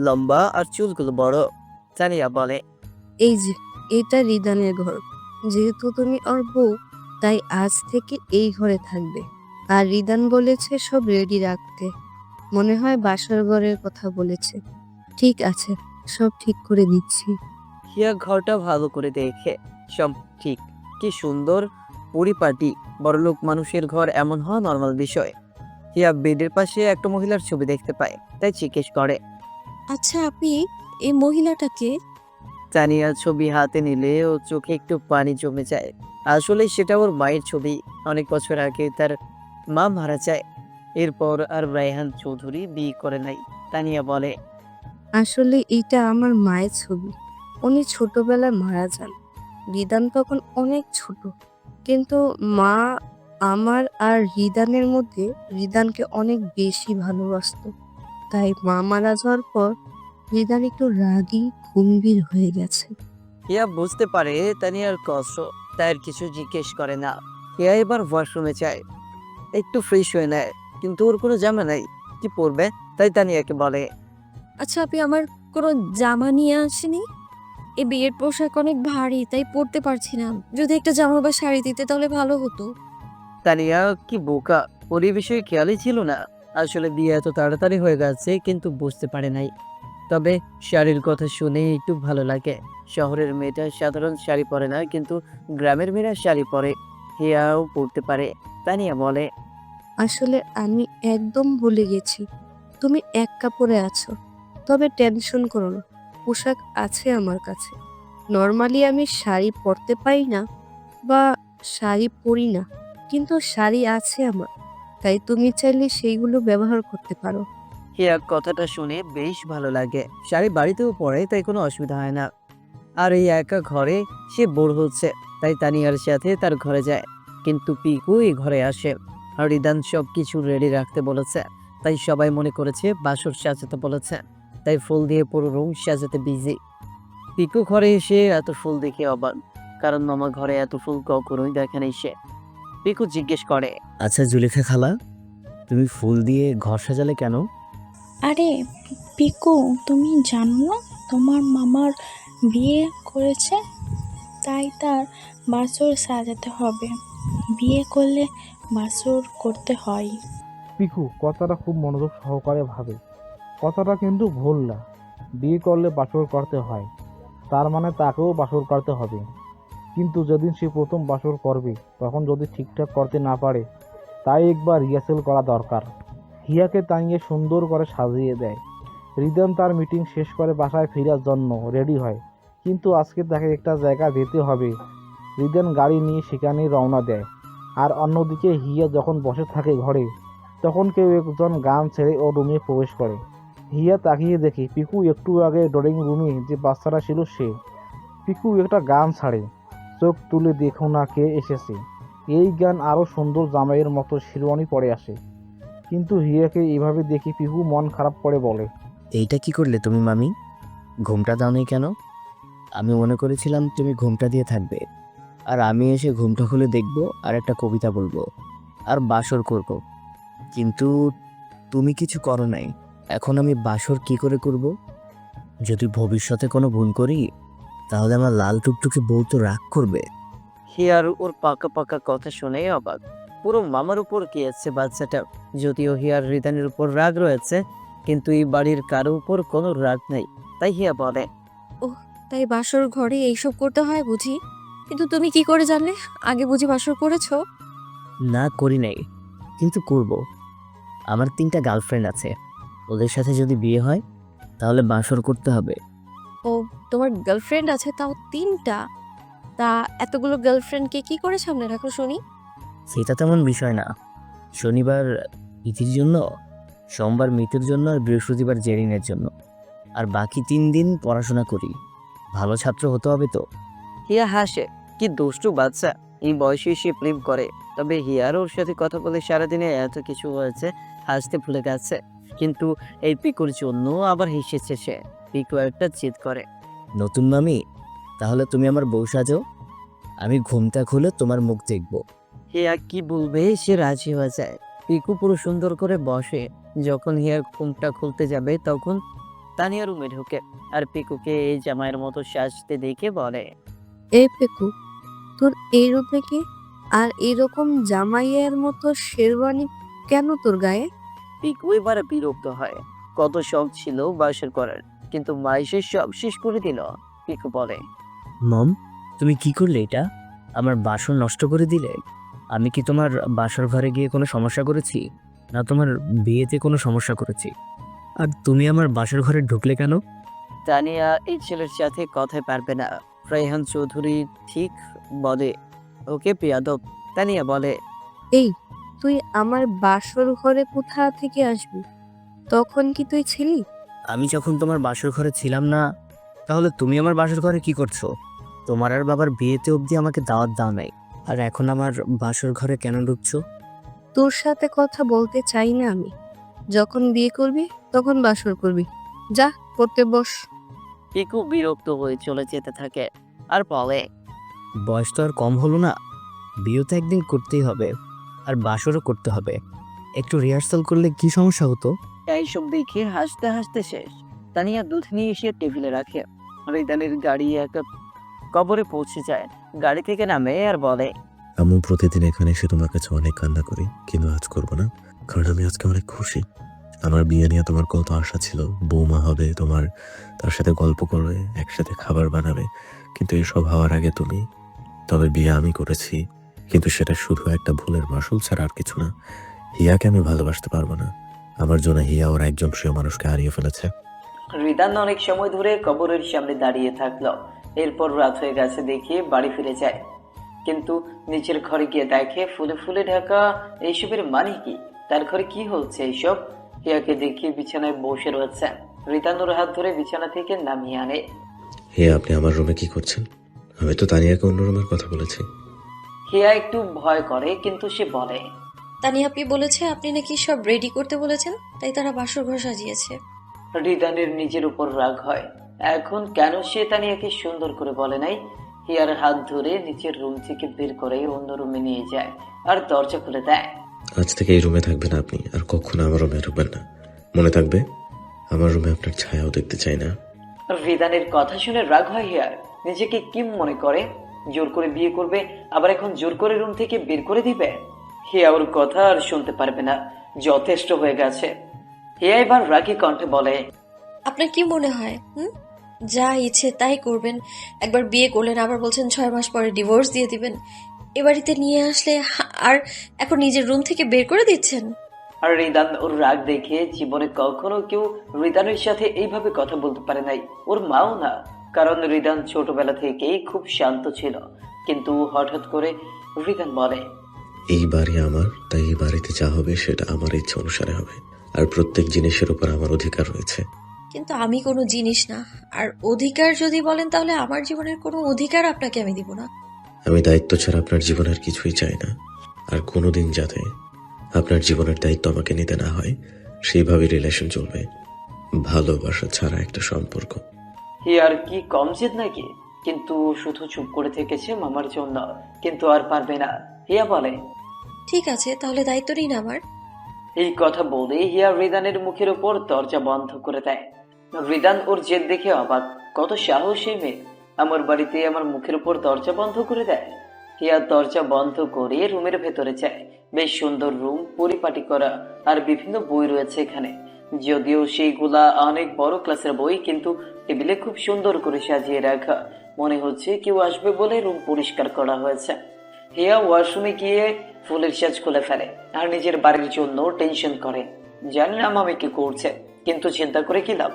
লম্বা আর চুলগুলো বড়। তানিয়া বলে, এই যে, এটা রিদানের ঘর। যেহেতু তুমি ওর বউ, তাই আজ থেকে এই ঘরে থাকবে। আর রিদান বলেছে সব রেডি রাখতে। মনে হয় বাসার ঘরের কথা বলেছে। ঠিক আছে, সব ঠিক করে দিচ্ছি। হিয়া ঘরটা ভালো করে দেখে, সব ঠিক। কি সুন্দর পরিপাটি। বড়লোক মানুষের ঘর এমন হওয়া নর্মাল বিষয়। হিয়া বেডের পাশে একটা মহিলার ছবি দেখতে পায়, তাই জিজ্ঞেস করে, আচ্ছা আপনি, এই মহিলাটাকে? তানিয়া ছবি হাতে নিলে ও চোখে একটু পানি জমে যায়। আসলে সেটা ওর মায়ের ছবি। অনেক বছর আগে তার মা মারা যায়। এরপর আর রায়হান চৌধুরী বিয়ে করে নাই। তানিয়া বলে, আসলে এইটা আমার মায়ের ছবি। উনি ছোটবেলায় মারা যান। রিদান তখন অনেক ছোট, কিন্তু মা আমার আর রিদানের মধ্যে রিদানকে অনেক বেশি ভালোবাসতো। তাই মা মারা যাওয়ার পর রিদান একটু রাগী গম্ভীর হয়ে গেছে। হিয়া বুঝতে পারে তানিয়ার কষ্ট, তাই আর কিছু জিজ্ঞেস করে না। হিয়া এবার ওয়াশরুমে যায়, একটু ফ্রেশ হয়ে নেয়, কিন্তু ওর কোনো জামা নাই, কি পরবে? তাই তানিয়াকে বলে, আচ্ছা আপনি আমার কোনো জামা নিয়ে আসেনি? এই বিয়ের পোশাক অনেক ভারী, তাই পরতে পারছি না। যদি একটা জামা বা শাড়ি দিতে তাহলে ভালো হতো। তানিয়া কি বোকা, পরিবেশে খেয়ালই ছিল না। আসলে বিয়ে এত তাড়াতাড়ি হয়ে গেছে কিন্তু বুঝতে পারে নাই। তবে শাড়ির কথা শুনে একটু ভালো লাগে। শহরের মেয়েটা সাধারণ শাড়ি পরে না, কিন্তু গ্রামের মেয়েরা শাড়ি পরে, হিয়াও পরতে পারে। তানিয়া বলে, আসলে আমি একদম ভুলে গেছি তুমি এক কাপড়ে আছো। তবে টেনশন করো না, পোশাক আছে আমার কাছে। নর্মালি আমি শাড়ি পরতে পারি না বা শাড়ি পরি না, কিন্তু শাড়ি আছে আমার, তাই তুমি চাইলে সেইগুলো ব্যবহার করতে পারো। হিয়া কথাটা শুনে বেশ ভালো লাগে। শাড়ি বাড়িতেও পরে, তাই কোনো অসুবিধা হয় না। আর এই একা ঘরে সে বোর হচ্ছে, তাই তানিয়ার সাথে তার ঘরে যায়। কিন্তু পিকু এই ঘরে আসে। আর রিদান সব কিছু রেডি রাখতে বলেছে, তাই সবাই মনে করেছে বাসর সাজাতে বলেছে, তাই ফুল দিয়ে পুরো রুম সাজাতে বিজি। পিকু ঘরে এসে এত ফুল দেখে অবাক, কারণ মামা ঘরে এত ফুল কখনোই দেখেনি সে। পিকু জিজ্ঞেস করে, আচ্ছা জুলেখা খালা, তুমি ফুল দিয়ে ঘর সাজালে কেন? আরে পিকু, তুমি জানো না তোমার মামার বিয়ে করেছে, তাই তার বাসর সাজাতে হবে। বিয়ে করলে বাসর করতে হয়। পিকু কথাটা খুব মনোযোগ সহকারে ভাবে। কথাটা কিন্তু ভুল না। বিয়ে করলে বাসর করতে হয়, তার মানে তাকেও বাসর করতে হবে। কিন্তু যেদিন সে প্রথম বাসর করবে তখন যদি ঠিকঠাক করতে না পারে, তাই একবার রিহার্সেল করা দরকার। হিয়াকে টাঙিয়ে সুন্দর করে সাজিয়ে দেয়। রিদান তার মিটিং শেষ করে বাসায় ফেরার জন্য রেডি হয়, কিন্তু আজকে তাকে একটা জায়গা যেতে হবে। রিদান গাড়ি নিয়ে সেখানে রওনা দেয়। আর অন্যদিকে হিয়া যখন বসে থাকে ঘরে, তখন কেউ একজন গান ছেড়ে ও রুমে প্রবেশ করে। হিয়া তাকিয়ে দেখে পিকু একটু আগে ড্রয়িং রুমে যে বাচ্চাটা ছিল সে। পিকু একটা গান ছাড়ে, চোখ তুলে দেখো না কে এসেছে। এই গান আরও সুন্দর জামাইয়ের মতো শিরোয়ানি পরে আসে। কিন্তু হিয়াকে এভাবে দেখে পিকু মন খারাপ করে বলে, এইটা কি করলে তুমি মামি? ঘুমটা দাওনি কেন? আমি মনে করেছিলাম তুমি ঘুমটা দিয়ে থাকবে, আর আমি এসে ঘুমটা খুলে দেখব আর একটা কবিতা বলবো আর বাসর করব। কিন্তু তুমি কিছু করো নাই। এখন আমি বাসর কি করে করব? যদি ভবিষ্যতে কোনো ভুল করি, তাহলে আমার লাল টুকটুকে বউ তো রাগ করবে। হিয়ার ওর পাকা পাকা কথা শুনে অবাক। পুরো মামার উপর গিয়েছে বাচ্চাটা। যদিও হিয়ার রিদানের উপর রাগ রয়েছে, কিন্তু এই বাড়ির কারো উপর কোনো রাগ নেই। তাই হিয়া বলে, তাই বাসর ঘরে এইসব করতে হয় বুঝি? কিন্তু তুমি কি করে জানলে? আগে বুঝি বাসর করেছো? না করি নাই, কিন্তু করব। আমার 3টা গার্লফ্রেন্ড আছে, ওদের সাথে যদি বিয়ে হয় তাহলে বাসর করতে হবে। ও, তোমার গার্লফ্রেন্ড আছে, তাও 3টা? তা এতগুলো গার্লফ্রেন্ডকে কি করে সামনে রাখো শুনি? সেটা তেমন বিষয় না। শনিবার ইতির জন্য, সোমবার মিতুর জন্য, আর বৃহস্পতিবার জেরিনের জন্য। আর বাকি 3 দিন পড়াশোনা করি। ভালো ছাত্র হতে হবে তো। হিয়া হাসে, কি দুষ্টু বাচ্চা। এই বয়সে সে প্রেম করে। তবে হিয়ার ওর সাথে কথা বলে সারাদিনে এত কিছু হয়েছে, হাসতে ভুলে গেছে। কিন্তু এই পিকুর জন্য আবার হেসেছে সে। পিকু একটা জিদ করে, নতুন মামি, তাহলে তুমি আমার বউ সাজো, আমি ঘুমটা খুলে তোমার মুখ দেখব। হিয়া কি বলবে সে রাজি হয়ে যায়। পিকু পুরো সুন্দর করে বসে। যখন হিয়ার ঘুমটা খুলতে যাবে তখন তানিয়া রুমে ঢুকে আর পিকুকে এই জামাইয়ের মতো সাজতে দেখে বলে, এই পেকু, তোর এই রূপে কি আর এরকম জামাইয়ের মতো শেরওয়ানি কেন তোর গায়ে? পিকু এবারে বিরক্ত হয়। কত শখ ছিল বাসর করার, কিন্তু মাইসে সব শেষ করে দিল। পিকু বলে, মম, তুমি কি করলে এটা? আমার বাসর নষ্ট করে দিলে। আমি কি তোমার বাসর ঘরে গিয়ে কোনো সমস্যা করেছি? না তোমার বিয়েতে কোনো সমস্যা করেছি? আর তুমি আমার বাসর ঘরে ঢুকলে কেন? তানিয়া এই ছেলের সাথে কথাই পারবে না। রায়হান চৌধুরী ঠিক বলে, ওকে পিয়াদব। তানিয়া বলে, এই, তুই আমার বাসর ঘরে কোথা থেকে আসবি? তখন কি তুই ছিলি? আমি যখন তোমার বাসর ঘরে ছিলাম না, তাহলে তুমি আমার বাসর ঘরে কি করছো? তোমার আর বাবার বিয়েতে অবধি আমাকে দাওয়াত দাও নাই, আর এখন আমার বাসর ঘরে কেন ঢুকছো? তোর সাথে কথা বলতে চাই না আমি। যখন বিয়ে করবি তখন বাসর করবি। যা, পড়তে বস। পিকু বিরক্ত হয়ে চলে যেতে থাকে আর বলে, বয়স তো আর কম হলো না, বিয়ে তো একদিন করতেই হবে, আর বাসরও করতে হবে। একটু রিহার্সাল করলে কি সমস্যা হতো? এইসব দেখে হাসতে হাসতে শেষ। তানিয়া দুধ নিয়ে এসে টেবিলে রাখে। রিদানের গাড়ি এক কবরে পৌঁছে যায়। গাড়ি থেকে নামে আর বলে, আম্মু, প্রতিদিন এখানে এসে তোমার কাছে অনেক কান্না করি, কিন্তু আজ করবো না, কারণ আমি আজকে অনেক খুশি। আমার বিয়ে নিয়ে তোমার কত আশা ছিল, বৌমা হবে তোমার, তার সাথে গল্প করবে, একসাথে খাবার বানাবে, কিন্তু এসব হওয়ার আগে তুমি। তবে বিয়ে আমি করেছি, কিন্তু সেটা শুধু একটা ভুলের মাসুল ছাড়া আর কিছু না। হিয়াকে আমি ভালোবাসতে পারবো না। আমার জন্য হিয়া ওর একজন প্রিয় মানুষকে হারিয়ে ফেলেছে। রিদান অনেক সময় ধরে কবরের সামনে দাঁড়িয়ে থাকলো। এরপর রাত হয়ে গেছে দেখে বাড়ি ফিরে যায়, কিন্তু নিচের ঘরে গিয়ে দেখে ফুলে ফুলে ঢাকা। এইসবের মানে কি? তার ঘরে কি হচ্ছে এইসব? হিয়াকে দেখে বিছানায় বসে রয়েছে। রিদান ওর হাত ধরে বিছানা থেকে নামিয়ে আনে। হিয়া, আপনি আমার রুমে কি করছেন? আমি তো তানিয়াকে অন্য রুমের কথা বলেছি। হিয়া একটু ভয় করে, কিন্তু সে বলে, তানিয়া আপনি বলেছে আপনি নাকি সব রেডি করতে বলেছেন, তাই তারা বাসর ঘর সাজিয়েছে। রিদানের নিজের উপর রাগ হয়। এখন কেন সে তানিয়াকে সুন্দর করে বলে নাই? হিয়ার হাত ধরে নিচের রুম থেকে বের করে অন্য রুমে নিয়ে যায় আর দরজা খুলে দেয়। আজ থেকে এই রুমে থাকবেন আপনি, আর কখনো আমার রুমে ঢুকবেন না। মনে থাকবে, আমার রুমে আপনার ছায়াও দেখতে চাই না। রিদানের কথা শুনে রাগ হয় হিয়ার। নিজেকে কি মনে করে? জোর করে বিয়ে করবে, আবার এখন জোর করে রুম থেকে বের করে দিবে? হিয়া ওর কথা আর শুনতে পারবে না, যথেষ্ট হয়ে গেছে। হিয়া এবার রাগী কণ্ঠে বলে, আপনার কি মনে হয় যা ইচ্ছে তাই করবেন? একবার বিয়ে করলেন, আবার বলছেন 6 মাস পরে ডিভোর্স দিয়ে দিবেন। এ বাড়িতে নিয়ে আসলে আর এখন নিজের রুম থেকে বের করে দিচ্ছেন। আর রিদান ওর রাগ দেখে জীবনে কখনো কেউ রিদানের সাথে এইভাবে কথা বলতে পারে নাই, ওর মাও না। কারণ রিদান ছোটবেলা থেকেই খুব শান্ত ছিল। কিন্তু হঠাৎ করে রিদান বলে, এই বাড়ি আমার, তাই এই বাড়িতে যা হবে সেটা আমার ইচ্ছা অনুসারে হবে, আর প্রত্যেক জিনিসের উপর আমার অধিকার রয়েছে। কিন্তু আমি কোনো জিনিস না, আর অধিকার যদি বলেন তাহলে আমার জীবনের কোনো অধিকার আপনাকে আমি দিব না। আমি দায়িত্ব ছাড়া আপনার জীবনের কিছুই চাই না, আর কোনোদিন যাতে আপনার জীবনের দায়িত্ব আমাকে নিতে না হয়, সেইভাবে রিলেশন চলবে, ভালোবাসা ছাড়া একটা সম্পর্ক। হিয়ার কি কম জেদ নাকি? কিন্তু শুধু চুপ করে থেকেছে মামার জন্য, কিন্তু আর পারবে না। হিয়া বলে, ঠিক আছে, তাহলে দায়িত্ব নিন আমার। এই কথা বলে হিয়া রিদানের মুখের উপর দরজা বন্ধ করে দেয়। রিদান ওর জেদ দেখে অবাক, কত সাহসী মেয়ে, আমার বাড়িতে আমার মুখের উপর দরজা বন্ধ করে দেয়। হিয়া দরজা বন্ধ করে রুমের ভেতরে যায়। বেশ সুন্দর রুম, পরিপাটি করা, আর বিভিন্ন বই রয়েছে এখানে। যদিও সেইগুলা অনেক বড় ক্লাসের বই, কিন্তু টেবিলে খুব সুন্দর করে সাজিয়ে রাখা। মনে হচ্ছে কেউ আসবে বলে রুম পরিষ্কার করা হয়েছে। হিয়া ওয়াশরুমে গিয়ে ফুলের সাজ খুলে ফেলে আর নিজের বাড়ির জন্য টেনশন করে। জানি না মামি কি করছে, কিন্তু চিন্তা করে কি লাভ?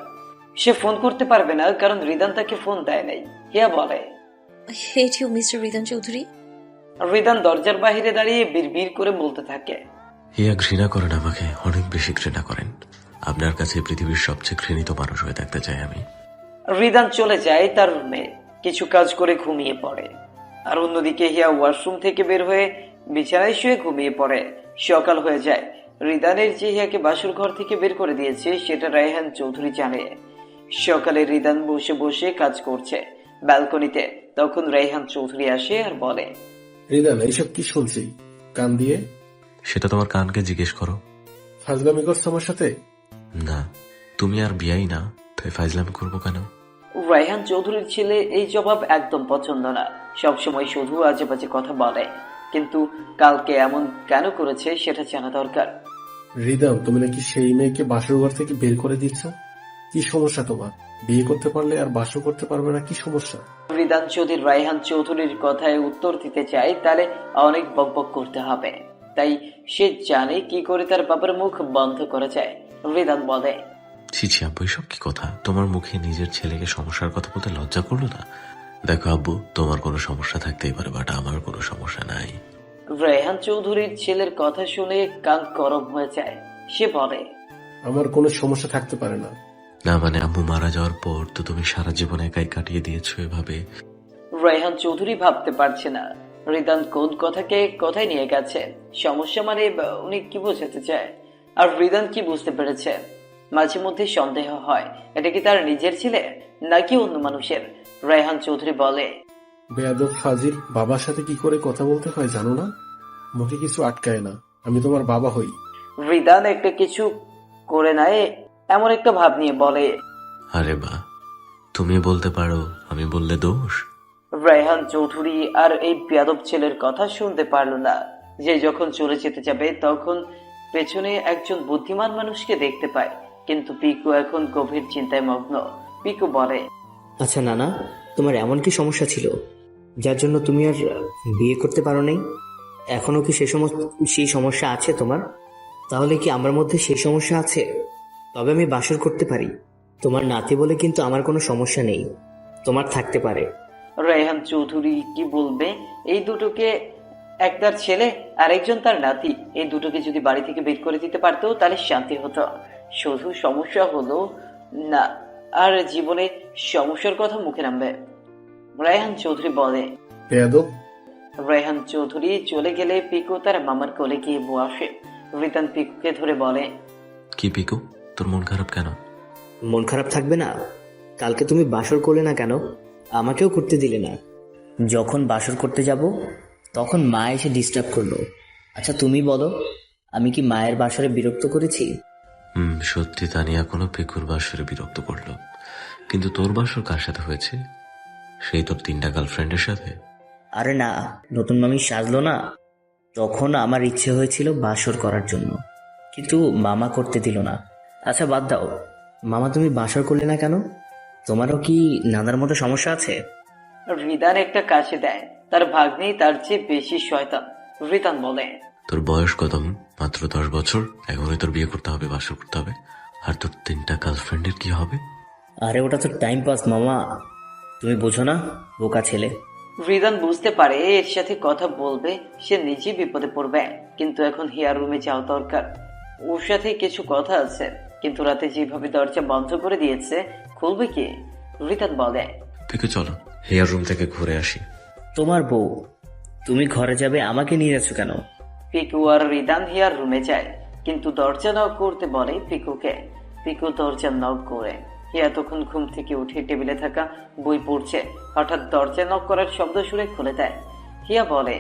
সে ফোন করতে পারবে না, কারণ রিদান তাকে ফোন দেয় নাই। হিয়া বলে, hate you mister Ridan Chowdhury. Ridan দরজার বাইরে দাঁড়িয়ে বিড়বিড় করে বলতে থাকে, হিয়া ঘৃণা করেন আমাকে, অনেক বেশি ঘৃণা করেন। আপনার কাছে পৃথিবীর সবচেয়ে ঘৃণিত মানুষ হয়ে থাকতে চাই আমি। রিদান চলে যায় তার রুমে, কিছু কাজ করে ঘুমিয়ে পড়ে। আর অন্যদিকে হিয়া ওয়াশরুম থেকে বের হয়ে বিছানায় শুয়ে ঘুমিয়ে পড়ে। সকাল হয়ে যায়। রিদানের যে হিয়াকে বাসর ঘর থেকে বের করে দিয়েছে সেটা রায়হান চৌধুরী জানে। সকালে রিদান বসে বসে কাজ করছে ব্যালকনিতে। তখন রায়হান চৌধুরী আসে আর বলে, রিদান, এইসব কি শুনছি কান দিয়ে? সেটা তোমার কানকে জিজ্ঞেস করো। ফাজলামি করছো আমার সাথে? না, তুমি আর বিয়াই না, তাই ফাজলামি করবো কেন? রায়হান চৌধুরীর ছেলে এই জবাব একদম পছন্দ না। সবসময় শুধু আজে বাজে কথা বলে, কিন্তু কালকে এমন কেন করেছে সেটা জানা দরকার। রিদান, তুমি নাকি সেই মেয়েকে বাসর ঘর থেকে বের করে দিচ্ছ? কি সমস্যা তোমার? বিয়ে করতে পারলে আর বাসর করতে পারবে না, কি সমস্যা? রিদান যদি রায়হান চৌধুরীর কথায় উত্তর দিতে চায় তাহলে অনেক বকবক করতে হবে, তাই সে জানে কি করে তার বাবার মুখ বন্ধ করা যায়। রিদান বলে, ছি ছি আব্বু, এসব কি কথা? তোমার মুখে নিজের ছেলেকে সমস্যার কথা বলতে লজ্জা করলো না? দেখো আব্বু, তোমার কোনো সমস্যা থাকতেই পারে, বাট আমার কোনো সমস্যা নাই। রায়হান চৌধুরীর ছেলের কথা শুনে কান গরম হয়ে যায়। সে বলে, আমার কোনো সমস্যা থাকতে পারে না। না মানে আম্মু মারা যাওয়ার পর তো তুমি সারা জীবন একাই কাটিয়ে দিয়েছো এভাবে। রায়হান চৌধুরী ভাবতে পারছে না রিদান কোন কথাকে কোথায় নিয়ে গেছে। সমস্যা মানে উনি কি বোঝাতে চায়, আর রিদান কি বুঝতে পেরেছে। মাঝে মধ্যে সন্দেহ হয় এটা কি তার নিজের ছেলে নাকি অন্য মানুষের। রায়হান চৌধুরী বলে, বেয়াদব ফাজিল, বাবার সাথে কি করে কথা বলতে হয় জানো না? মুখে কিছু আটকায় না, আমি তোমার বাবা হই। রিদান একটা কিছু করে নেয় এমন একটা ভাব নিয়ে বলে, আরে বা, তুমি বলতে পারো, আমি বললে দোষ? রায়হান চৌধুরী আর এই বেয়াদব ছেলের কথা শুনতে পারল না। যে যখন চলে যেতে যাবে তখন পেছনে একজন বুদ্ধিমান মানুষকে দেখতে পায়, কিন্তু পিকু এখন গভীর চিন্তায় মগ্ন। পিকু বলে, আচ্ছা নানা, তোমার এমন কি সমস্যা ছিল যার জন্য তুমি আর বিয়ে করতে পারো নাই? এখনো কি সেই সমস্যা আছে তোমার? তাহলে কি আমার মধ্যে সেই সমস্যা আছে? তবে আমি বাসর করতে পারি। তোমার নাতি বলে কিন্তু আমার কোনো সমস্যা নেই, তোমার থাকতে পারে। রায়হান চৌধুরী কি বলবে? এই দুটোকে, এক তার ছেলে আর একজন তার নাতি, এই দুটোকে যদি বাড়ি থেকে বের করে দিতে পারতো তাহলে শান্তি হতো। শুধু সমস্যা হলো না, আর জীবনে সমস্যার কথা মুখে নামবে। রায়হান চৌধুরী বলে, রায়হান চৌধুরী চলে গেলে পিকু তার মামার কোলে গিয়ে বসে। রিতান পিকুকে ধরে বলে, কি পিকু, তোর মন খারাপ কেন? মন খারাপ থাকবে না? কালকে তুমি বাসর করলে না কেন? আমাকেও করতে দিলে না। যখন বাসর করতে যাব তখন মা এসে ডিস্টার্ব করলো। আচ্ছা তুমি বলো, আমি কি মায়ের বাসরে বিরক্ত করেছি? সত্যি তানিয়া কোনো পিকুর বাসরে বিরক্ত করলো, কিন্তু তোর বাসর কার সাথে হয়েছে? সেই তোর 3টা গার্লফ্রেন্ডের সাথে? আরে না, নতুন মামি সাজলো না, তখন আমার ইচ্ছে হয়েছিল বাসর করার জন্য, কিন্তু মামা করতে দিল না। আচ্ছা বাদ দাও, মামা তুমি বাসর করলে না কেন? তোমারও কি নানার মতো সমস্যা আছে? রিদান একটা কাছে দেয়, তার ভাগ্নি তার চেয়ে বেশি শয়তান। রিতান বলে, তোর বয়স কত? মাত্র 10 বছর, এখনই তোর বিয়ে করতে হবে, বাসর করতে হবে, আর তোর 3টা গার্লফ্রেন্ডের কি হবে? আরে ওটা তো টাইম পাস মামা, তুমি বোঝো না, বোকা ছেলে। রিদান বুঝতে পারে এর সাথে কথা বলবে সে নিজেই বিপদে পড়বে, কিন্তু এখন হিয়ার রুমে যাওয়া দরকার। ওর সাথে কিছু কথা আছে, কিন্তু রাতে যেভাবে দরজা বন্ধ করে দিয়েছে, খুলবে কি? রিতান বলে, পিকু চলো হেয়ার রুম থেকে ঘুরে আসি। তোমার বউ, তুমি ঘরে যাবে, আমাকে নিয়ে যাচ্ছ কেন? পিকু আর রিদান হিয়ার রুমে যায়, কিন্তু দরজা নক করতে বলে পিকুকে। পিকু দরজা নক করে। হিয়া তখন ঘুম থেকে উঠে টেবিলে থাকা বই পড়ছে, হঠাৎ দরজা নক করার শব্দ শুনে খুলে দেয়। হিয়া বলে,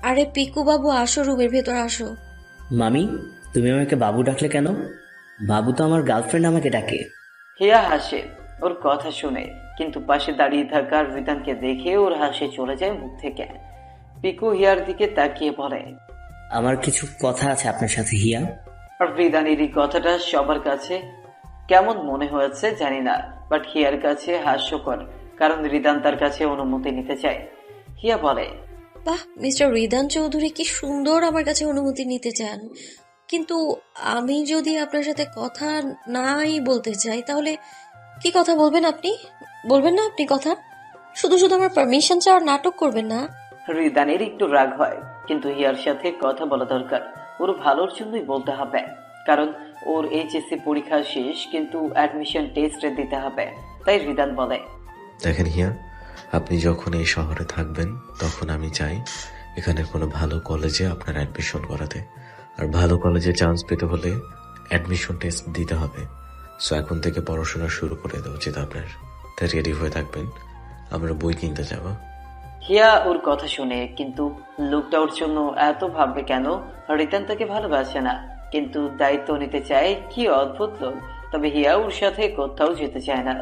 আরে পিকু বাবু, আসো, রুমের ভেতর আসো। মামি, তুমি আমাকে বাবু ডাকলে কেন? বাবু তো আমার গার্লফ্রেন্ড আমাকে ডাকে। হিয়া হাসে ওর কথা শুনে, কিন্তু পাশে দাঁড়িয়ে থাকা রিদানকে দেখে ওর হাসি চলে যায় মুখ থেকে। পিকু হিয়ার দিকে তাকিয়ে বলে, আমার কিছু কথা আছে আপনার সাথে হিয়া। আর রিদানের এই কথাটা সবার কাছে কেমন মনে হয়েছে জানি না, বাট হিয়ার কাছে হাস্যকর, কারণ রিদান তার কাছে অনুমতি নিতে চায়। হিয়া বলে, বাহ, মিস্টার রিদান চৌধুরী কি সুন্দর আমার কাছে অনুমতি নিতে চান, কিন্তু আমি যদি আপনার সাথে কথা নাই বলতে চাই, তাহলে কি কথা বলবেন আপনি? বলবেন না আপনি কথা? শুধু শুধু আমার পারমিশন চাওয়ার নাটক করবেন না। রিদানের একটু রাগ হয়, কিন্তু হিয়ার সাথে কথা বলা দরকার, ওর ভালোর জন্যই বলতে হবে, কারণ ওর এইচএসসি পরীক্ষা শেষ, কিন্তু অ্যাডমিশন টেস্ট দিতে হবে। তাই রিদান বলে, দেখেন হিয়া, আপনি যখন এই শহরে থাকবেন তখন আমি চাই এখানে কোনো ভালো কলেজে আপনার অ্যাডমিশন করাতে, আর ভালো কলেজে চান্স পেতে হলে অ্যাডমিশন টেস্ট দিতে হবে। সো এখন থেকে পড়াশোনা শুরু করে দেওয়া উচিত আপনার। তাই রেডি হয়ে থাকবেন, আমরা বই কিনতে যাব। হিয়া ওর কথা শুনে, কিন্তু লোকটা ওর জন্য এত ভাববে কেন? রিদান তাকে ভালোবাসে না, কিন্তু দায়িত্ব নিতে চায়। কি অদ্ভুত লোক। তবে হিয়া ওর সাথে কোথাও যেতে চায় না।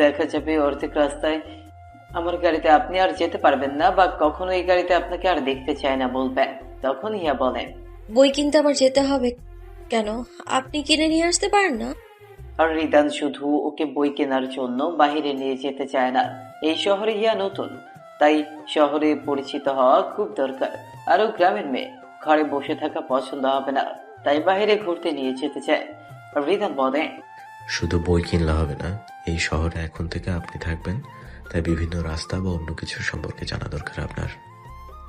দেখা যাবে অর্ধেক রাস্তায়, আমার গাড়িতে আপনি আর যেতে পারবেন না, বা কখনো এই গাড়িতে আপনাকে আর দেখতে চায় না বলবেন। তখন হিয়া বলে, বই কিনতে আমার যেতে হবে কেন? আপনি কিনে নিয়ে আসতে পারেন না? আর রিদান শুধু ওকে বই কেনার জন্য বাহিরে নিয়ে যেতে চায় না। এই শহরে হিয়া নতুন, তাই শহরে পরিচিত হওয়া খুব দরকার। আরো গ্রামের মেয়ে, ঘরে বসে থাকা পছন্দ হবে না, তাই বাইরে ঘুরতে নিয়ে যেতে চায়। রিদান বলে, শুধু বই কিনলে হবে না, এই শহরে এখন থেকে আপনি থাকবেন, তাই বিভিন্ন রাস্তা বা অন্য কিছু সম্পর্কে জানা দরকার আপনার।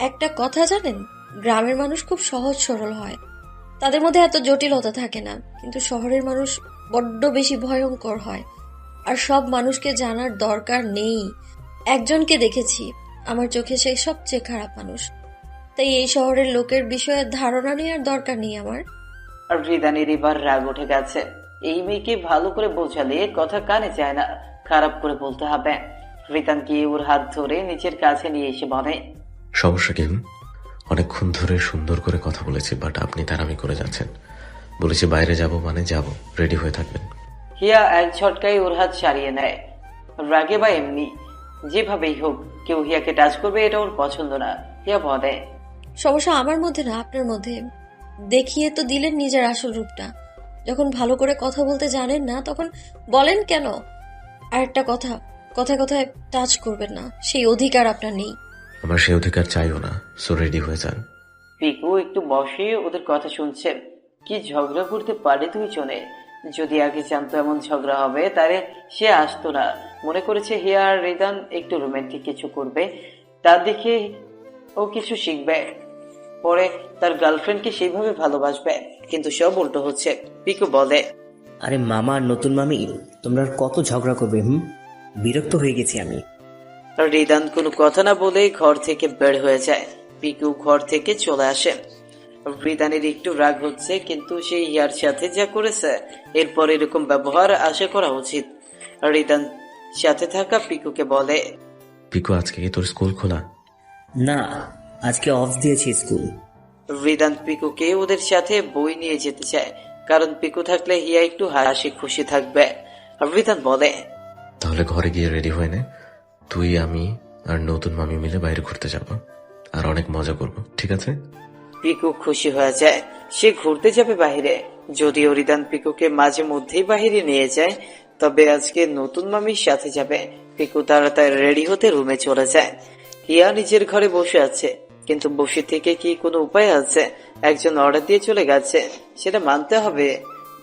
একটা কথা জানেন, গ্রামের মানুষ খুব সহজ সরল হয়, তাদের মধ্যে এত জটিলতা থাকে না, কিন্তু শহরের মানুষ বড্ড বেশি ভয়ঙ্কর হয়। আর সব মানুষকে জানার দরকার নেই। একজনকে দেখেছি, আমার চোখে সে সবচেয়ে খারাপ মানুষ, তাই এই শহরের লোকের বিষয়ে ধারণা নেওয়ার দরকার নেই আমার। আর রিদানের এবার রাগ উঠে গেছে। এই মেয়েকে ভালো করে বোঝালে কথা কানে যায় না, খারাপ করে বলতে হবে। রিদান গিয়ে ওর হাত ধরে নিজের কাছে নিয়ে এসে বলে, সমস্যা কি? অনেকক্ষণ ধরে সুন্দর করে কথা বলেছি, বাট আপনি তাড়ামি করে যাচ্ছেন। বলেছি বাইরে যাব মানে যাব, রেডি হয়ে থাকবেন। হিয়া এক ঝটকায় ওর হাত সারিয়ে নেয়। রাগে বা এমনি যেভাবেই হোক কেউ হিয়াকে টাচ করবে এটা ওর পছন্দ না। হিয়া বলে, সমস্যা আমার মধ্যে না, আপনার মধ্যে। দেখিয়ে তো দিলেন নিজের আসল রূপটা। যখন ভালো করে কথা বলতে জানেন না তখন বলেন কেন? আর একটা কথা, কথায় কথায় টাচ করবেন না, সেই অধিকার আপনার নেই। আমার সে অধিকার চাইও না, সো রেডি হয়ে যান। পিকু একটু বসে ওদের কথা শুনছে। কি ঝগড়া করতে পারে দুইজনে। যদি আগে জানতো এমন ঝগড়া হবে তাহলে সে আসতো না। মনে করেছে হিয়া আর রিদান একটু রোমান্টিক কিছু করবে, তার দেখে ও কিছু শিখবে, পরে তার গার্লফ্রেন্ডকে সেইভাবে ভালোবাসবে। কিন্তু সব উল্টো হচ্ছে। পিকু বলে, আরে মামা আর নতুন মামি, তোমরা আর কত ঝগড়া করবে? বিরক্ত হয়ে গেছি আমি। রিদান কোনো কথা না বলে ঘর থেকে বের হয়ে যায়। পিকু ঘর থেকে চলে আসে। রিদানের একটু রাগ হচ্ছে, কিন্তু সে হিয়ার সাথে যা করেছে এরপর এরকম ব্যবহার আশা করা উচিত। রিদান সাথে থাকা পিকুকে বলে, পিকু আজকে কি তোর স্কুল খোলা? না, আজকে অফ দিয়েছি স্কুল। রিদান পিকুকে ওদের সাথে বই নিয়ে যেতে চায়, কারণ পিকু থাকলে হিয়া একটু হাসি খুশি থাকবে। রিদান বলে, তাহলে ঘরে গিয়ে রেডি হয়ে নে, তুই আমি আর নতুন মামি মিলে বাইরে ঘুরতে যাব আর অনেক মজা করব, ঠিক আছে? পিকু খুশি হয়ে যায়। সে ঘুরতে যাবে বাহিরে। যদিও রিদান পিকুকে মাঝে মধ্যেই বাহিরে নিয়ে যায়, তবে আজকে নতুন মামির সাথে যাবে। পিকু তাড়াতাড়ি রেডি হতে রুমে চলে যায়। হিয়া নিজের ঘরে বসে আছে, কিন্তু বসে থেকে কি কোনো উপায় আছে? একজন অর্ডার দিয়ে চলে গেছে, সেটা মানতে হবে।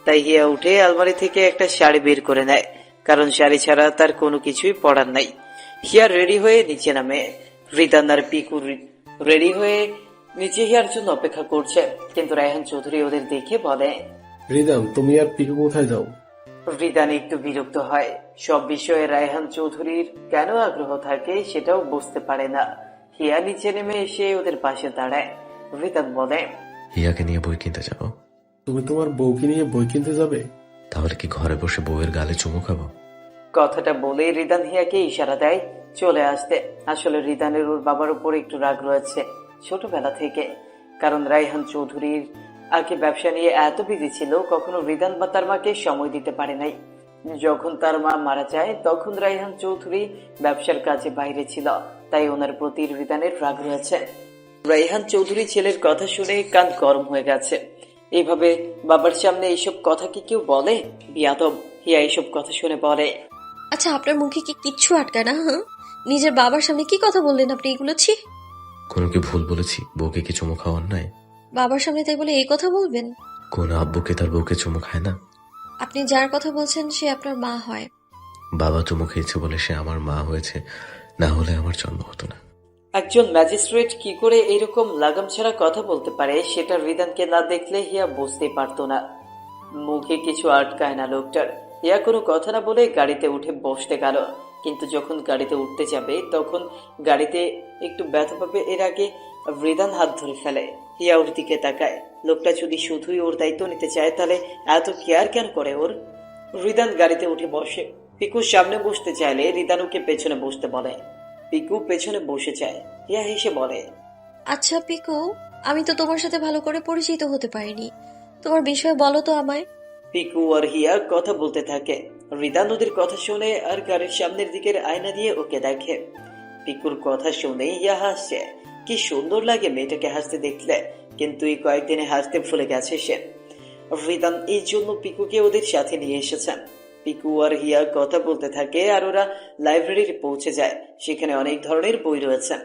তাই হিয়া উঠে আলমারি থেকে একটা শাড়ি বের করে নেয়, কারণ শাড়ি ছাড়া তার কোনো কিছুই পরার নাই। হিয়া রেডি হয়ে নিচে নামে। রিদান আর পিকু রেডি হয়ে নিচে হিয়ার জন্য অপেক্ষা করছে, কিন্তু রায়হান চৌধুরী ওদের দেখে বলে, রিদাম, তুমি আর পিকু কোথায় যাও? রিদান একটু বিরক্ত হয়। সব বিষয়ে রায়হান চৌধুরীর কেন আগ্রহ থাকে সেটাও বুঝতে পারে না। হিয়া নিচে নেমে এসে ওদের পাশে দাঁড়ায়। রিদান বলে, হিয়াকে নিয়ে বই কিনতে যাব। তুমি তোমার বউকে নিয়ে বই কিনতে যাবে? তাহলে কি ঘরে বসে বউয়ের গালে চুমু খাবো? কথাটা বলে রিদান হিয়াকে ইশারা দেয় চলে আসতে। আসলে রিদানের ওর বাবার উপর একটু রাগ রয়েছে ছোটবেলা থেকে, কারণ রায়হান চৌধুরীর আগে ব্যবসা নিয়ে এত বিজি ছিল, কখনো রিদান বা তার মাকে সময় দিতে পারে নাই। যখন তার মা মারা যায় তখন রায়হান চৌধুরী ব্যবসার কাজে বাইরে ছিল, তাই ওনার প্রতি রিদানের রাগ রয়েছে। রায়হান চৌধুরী ছেলের কথা শুনে কান গরম হয়ে গেছে। এইভাবে বাবার সামনে এইসব কথা কি কেউ বলে? বিয়াদব। হিয়া এইসব কথা শুনে বলে, আচ্ছা, আপনার মুখে কি কিচ্ছু আটকায় না? নিজের বাবার সামনে কি কথা বললেন আপনি এগুলো? ছি! কোনো কি ভুল বলেছি? বউকে কি চুমু খাওয়ার নাই? বাবার সামনে তাই বলে এই কথা বলবেন? কোন আব্বুকে তার বউকে চুমু খায় না? আপনি যার কথা বলছেন সে আপনার মা হয়। বাবা চুমু খেয়েছে বলে সে আমার মা হয়েছে, না হলে আমার জন্ম হতো না। একজন ম্যাজিস্ট্রেট কি করে এরকম লাগাম ছাড়া কথা বলতে পারে সেটা রিদানকে না দেখলে হিয়া বুঝতেই পারতো না। মুখে কিছু আটকায় না লোকটার। হিয়া কোনো কথা না বলে গাড়িতে উঠে বসতে গেল, কিন্তু যখন গাড়িতে উঠতে যাবে তখন গাড়িতে একটু ব্যথা পাবে। এর আগে রিদান হাত ধরে ফেলে। হিয়া ওর দিকে তাকায়। লোকটা যদি শুধুই ওর দায়িত্ব নিতে চায় তাহলে এত কেয়ার কেন করে ওর? রিদান গাড়িতে উঠে বসে। পিকু সামনে বসতে চাইলে রিদান ওকে পেছনে বসতে বলে। পিকু পেছনে বসে যায়। হিয়া হেসে বলে, আচ্ছা পিকু, আমি তো তোমার সাথে ভালো করে পরিচিত হতে পারিনি, তোমার বিষয়ে বলো তো আমায়। পিকু আর হিয়া কথা বলতে থাকে। রিদান ওদের কথা শুনে আর গাড়ির সামনের দিকের আয়না দিয়ে ওকে দেখে। পিকুর কথা শুনে হিয়া হাসছে। কি সুন্দর লাগে মেয়েটাকে হাসতে দেখলে, কিন্তু এই কয়েকদিনে হাসতে ভুলে গেছে সে। রিদান এই জন্য পিকুকে ওদের সাথে নিয়ে এসেছেন। পিকু আর হিয়া কথা বলতে থাকে আর ওরা লাইব্রেরিতে পৌঁছে যায়। সেখানে অনেক ধরনের বই রয়েছে।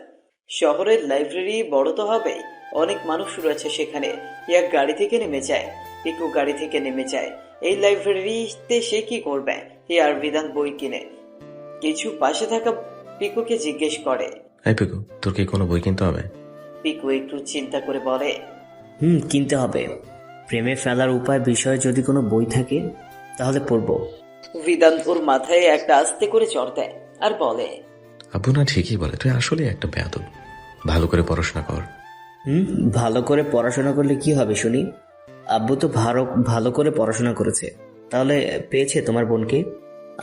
শহরের লাইব্রেরি বড় তো হবে, অনেক মানুষ রয়েছে সেখানে। হিয়া গাড়ি থেকে নেমে যায়, পিকু গাড়ি থেকে নেমে যায়। এই লাইব্রেরিতে সে কি করবে? হিয়া আর রিদান বই কিনে কিছু পাশে থাকা পিকুকে জিজ্ঞেস করে, এই পিকু, তোর কি কোনো বই কিনতে হবে? পিকু একটু চিন্তা করে বলে, কিনতে হবে। প্রেমে ফেলার উপায় বিষয়ে যদি কোনো বই থাকে তাহলে পড়বো। রিদান ওর মাথায় একটা আস্তে করে চড় দেয় আর বলে, আব্বু না ঠিকই বলে, তুই আসলে একটা বেয়াদব। ভালো করে পড়াশোনা কর। ভালো করে পড়াশোনা করলে কি হবে শুনি? আব্বু তো ভালো করে পড়াশোনা করেছে, তাহলে পেয়েছে তোমার বোনকে?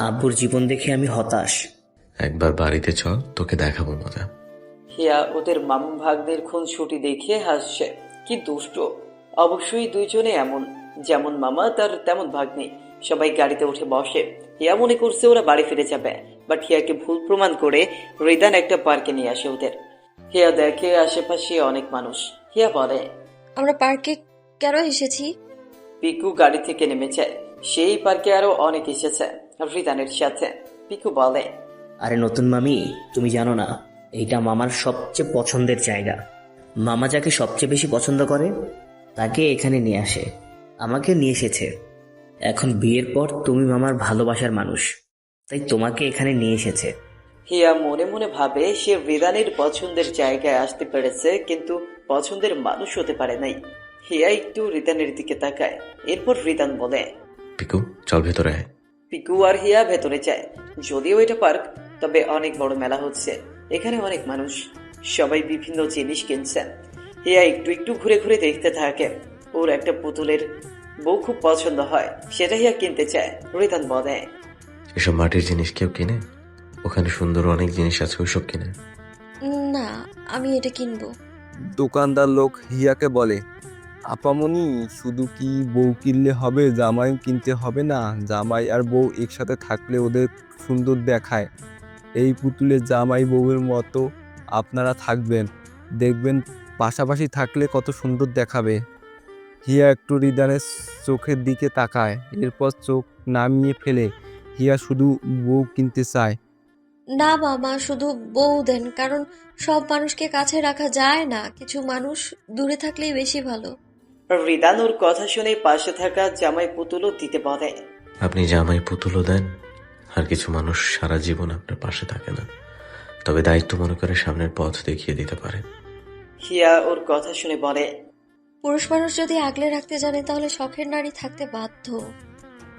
আব্বুর জীবন দেখে আমি হতাশ। একবার বাড়িতে চল, তোকে দেখাবো মজা। হিয়া ওদের মামু ভাগদের খুনসুটি দেখে হাসছে। কি দুষ্ট! অবশ্যই দুইজনে এমন, যেমন মামা তার তেমন ভাগ্নি। সবাই গাড়িতে উঠে বসে। হিয়া মনে করছে ওরা বাড়ি ফিরে যাবে, বাট বাট হিয়াকে ভুল প্রমাণ করে রিদান একটা পার্কে নিয়ে আসে ওদের। হিয়া দেখে আশেপাশে অনেক মানুষ। হিয়া বলে, আমরা পার্কে কেন এসেছি? পিকু গাড়ি থেকে নেমে যায়। সেই পার্কে আরো অনেক এসেছে রিদানের সাথে। পিকু বলে, আরে নতুন মামি, তুমি জানো না এইটা মামার সবচেয়ে পছন্দের জায়গা। মামা যাকে সবচেয়ে বেশি পছন্দ করে তাকে এখানে নিয়ে আসে। আমাকে নিয়ে এসেছে। এখন বিয়ের পর তুমি মামার ভালোবাসার মানুষ, তাই তোমাকে এখানে নিয়ে এসেছে। হিয়া মনে মনে ভাবে সে রিদানের পছন্দের জায়গায় আসতে পেরেছে, কিন্তু পছন্দের মানুষ হতে পারে নাই। হিয়া একটু রিদানের দিকে তাকায়। এরপর রিদান বলে, পিকু চল ভেতরে আয়। পিকু আর হিয়া ভেতরে যায়। যদিও এটা পার্ক, তবে অনেক বড় মেলা হচ্ছে। এখানে অনেক মানুষ, সবাই বিভিন্ন জিনিস কিনছে। হিয়া একটু একটু ঘুরে ঘুরে দেখতে থাকে। ওর একটা পুতুলের বউ খুব পছন্দ হয়, সেটা হিয়া কিনতে চায়। রিদান বলে, এসব মাটির জিনিস কেউ কিনে? ওখানে সুন্দর অনেক জিনিস আছে, ওইসব কিনে। না, আমি এটা কিনবো। দোকানদার লোক হিয়াকে বলে, আপামনি শুধু কি বউ কিনলে হবে, জামাইও কিনতে হবে না? জামাই আর বউ একসাথে থাকলে ওদের সুন্দর দেখায়। এই পুতুলের জামাই বউয়ের মতো আপনারা থাকবেন, দেখবেন পাশাপাশি থাকলে কত সুন্দর দেখাবে। হিয়া একটু রিদানের চোখের দিকে তাকায়, এরপর চোখ নামিয়ে ফেলে। হিয়া শুধু বউ কিনতে চায়। না মামা, শুধু বউ দেন, কারণ সব মানুষকে কাছে রাখা যায় না, কিছু মানুষ দূরে থাকলেই বেশি ভালো। রিদান ওর কথা শুনে পাশে থাকা জামাই পুতুলও দিতে বলে। আপনি জামাই পুতুলও দেন, আর কিছু মানুষ সারা জীবন আপনার পাশে থাকে না, তবে দায়িত্ব মনে করে সামনের পথ দেখিয়ে দিতে পারেন। হিয়া ওর কথা শুনে বলে, পুরুষ মানুষ যদি আগলে রাখতে জানে তাহলে শখের নারী থাকতে বাধ্য।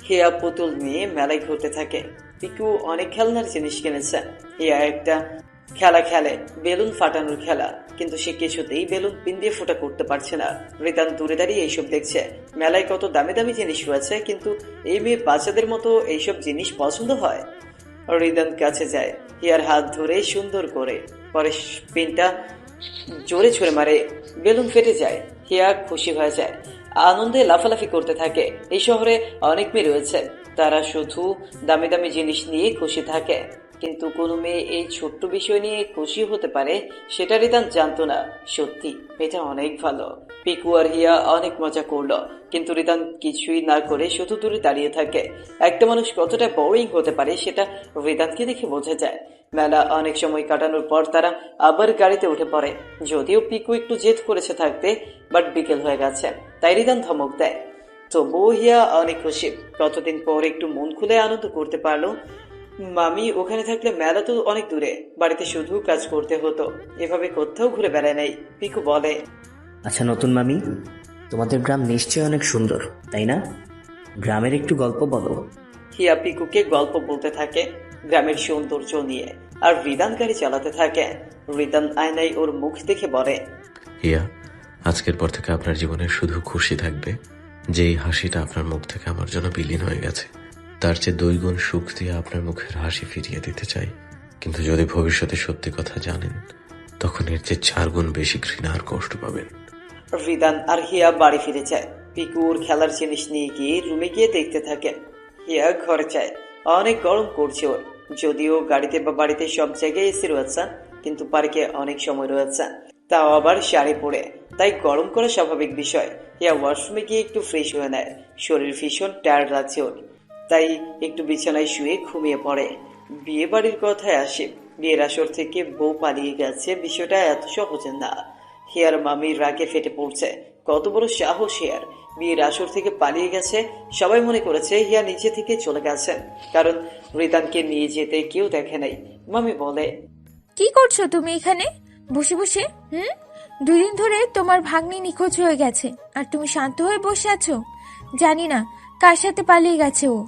হিয়া পুতুল নিয়ে মেলায় ঘুরতে থাকে। পিকু অনেক খেলনার জিনিস কিনেছে। হিয়া একটা খেলা খেলে, বেলুন ফাটানোর খেলা, কিন্তু সে কিছুতেই বেলুন পিন দিয়ে ফুটা করতে পারছে না। রিদান দূরে দাঁড়িয়ে এইসব দেখছে। মেলায় কত দামি দামি জিনিস রয়েছে, কিন্তু এই মেয়ে বাচ্চাদের মতো এইসব জিনিস পছন্দ হয়। রিদান কাছে যায়, হিয়ার হাত ধরে সুন্দর করে, পরে পিনটা জোরে ছুঁড়ে মারে, বেলুন ফেটে যায়। হিয়া খুশি হয়ে যায়, আনন্দে লাফালাফি করতে থাকে। এই শহরে অনেক মেয়ে রয়েছে, তারা শুধু দামি দামি জিনিস নিয়ে খুশি থাকে, কিন্তু কোনো মেয়ে এই ছোট্ট বিষয় নিয়ে খুশি হতে পারে সেটা রিদান জানতো না। সত্যি এটা অনেক ভালো। পিকু আর হিয়া অনেক মজা করলো, কিন্তু রিদান কিছুই না করে শুধু দূরে দাঁড়িয়ে থাকে। একটা মানুষ কতটা বোরিং হতে পারে সেটা রিদানকে দেখে বোঝা যায়। মেলা অনেক সময় কাটানোর পর তারা আবার গাড়িতে উঠে পড়ে। যদিও পিকু একটু জেদ করেছে থাকতে, বাট বিকেল হয়ে গেছে, তাই রিদান ধমক দেয়। তবুও হিয়া অনেক খুশি, কতদিন পর একটু মন খুলে আনন্দ করতে পারলো। মামি ওখানে থাকলে মেলা তো অনেক দূরে, বাড়িতে শুধু কাজ করতে হতো, এভাবে কোথাও ঘুরে বেড়ায় নাই। পিকু বলে, আচ্ছা নতুন মামি, তোমাদের গ্রাম নিশ্চয়ই অনেক সুন্দর, তাই না? গ্রামের একটু গল্প বলো। হিয়া পিকুকে গল্প বলতে থাকে গ্রামের সৌন্দর্য নিয়ে, আর রিদান গাড়ি চালাতে থাকে। রিদান আয়নায় ওর মুখ দেখে বলে, হিয়া, আজকের পর থেকে আপনার জীবনে শুধু খুশি থাকবে। যেই হাসিটা আপনার মুখ থেকে আমার জন্য বিলীন হয়ে গেছে, তার চেয়ে 2 গুণ সুখ দিয়ে আপনার মুখের হাসি ফিরিয়ে দিতে চাই। কিন্তু যদি ভবিষ্যতে সত্যি কথা জানেন, তখন এর চেয়ে 4 গুণ বেশি ঘৃণা আর কষ্ট পাবেন। রিদান আর হিয়া বাড়ি ফিরে যায়। পিকুর খেলার জিনিস নিয়ে গিয়ে রুমে গিয়ে দেখতে থাকে। হিয়া ঘরে যায়, অনেক গরম করছে ওর। যদিও গাড়িতে বা বাড়িতে সব জায়গায় এসি রয়েছে, কিন্তু পার্কে অনেক সময় রয়েছে, তাও আবার শাড়ি পরে, তাই গরম করা স্বাভাবিক বিষয়। হিয়া ওয়াশরুমে গিয়ে একটু ফ্রেশ হয়ে নেয়। শরীর ভীষণ টায়ার্ড লাগছে ওর, তাই একটু বিছানায় শুয়ে ঘুমিয়ে পড়ে। বিয়ে বাড়ির কথায় আসে। বিয়ের আসর থেকে বউ পালিয়ে গেছে, বিষয়টা এত সহজে না। হিয়ার মামির রাগে ফেটে পড়ছে। কত বড় সাহস হিয়ার, বিয়ের আসর থেকে পালিয়ে গেছে। সবাই মনে করেছে হিয়া নিচে থেকে চলে গেছে, কারণ রিদানকে নিয়ে যেতে কেউ দেখে নাই। মামি বলে, কি করছো তুমি এখানে বসে বসে? 2 দিন ধরে তোমার ভাগ্নি নিখোঁজ হয়ে গেছে, আর তুমি শান্ত হয়ে বসে আছো? জানি না কার সাথে পালিয়ে গেছে ও।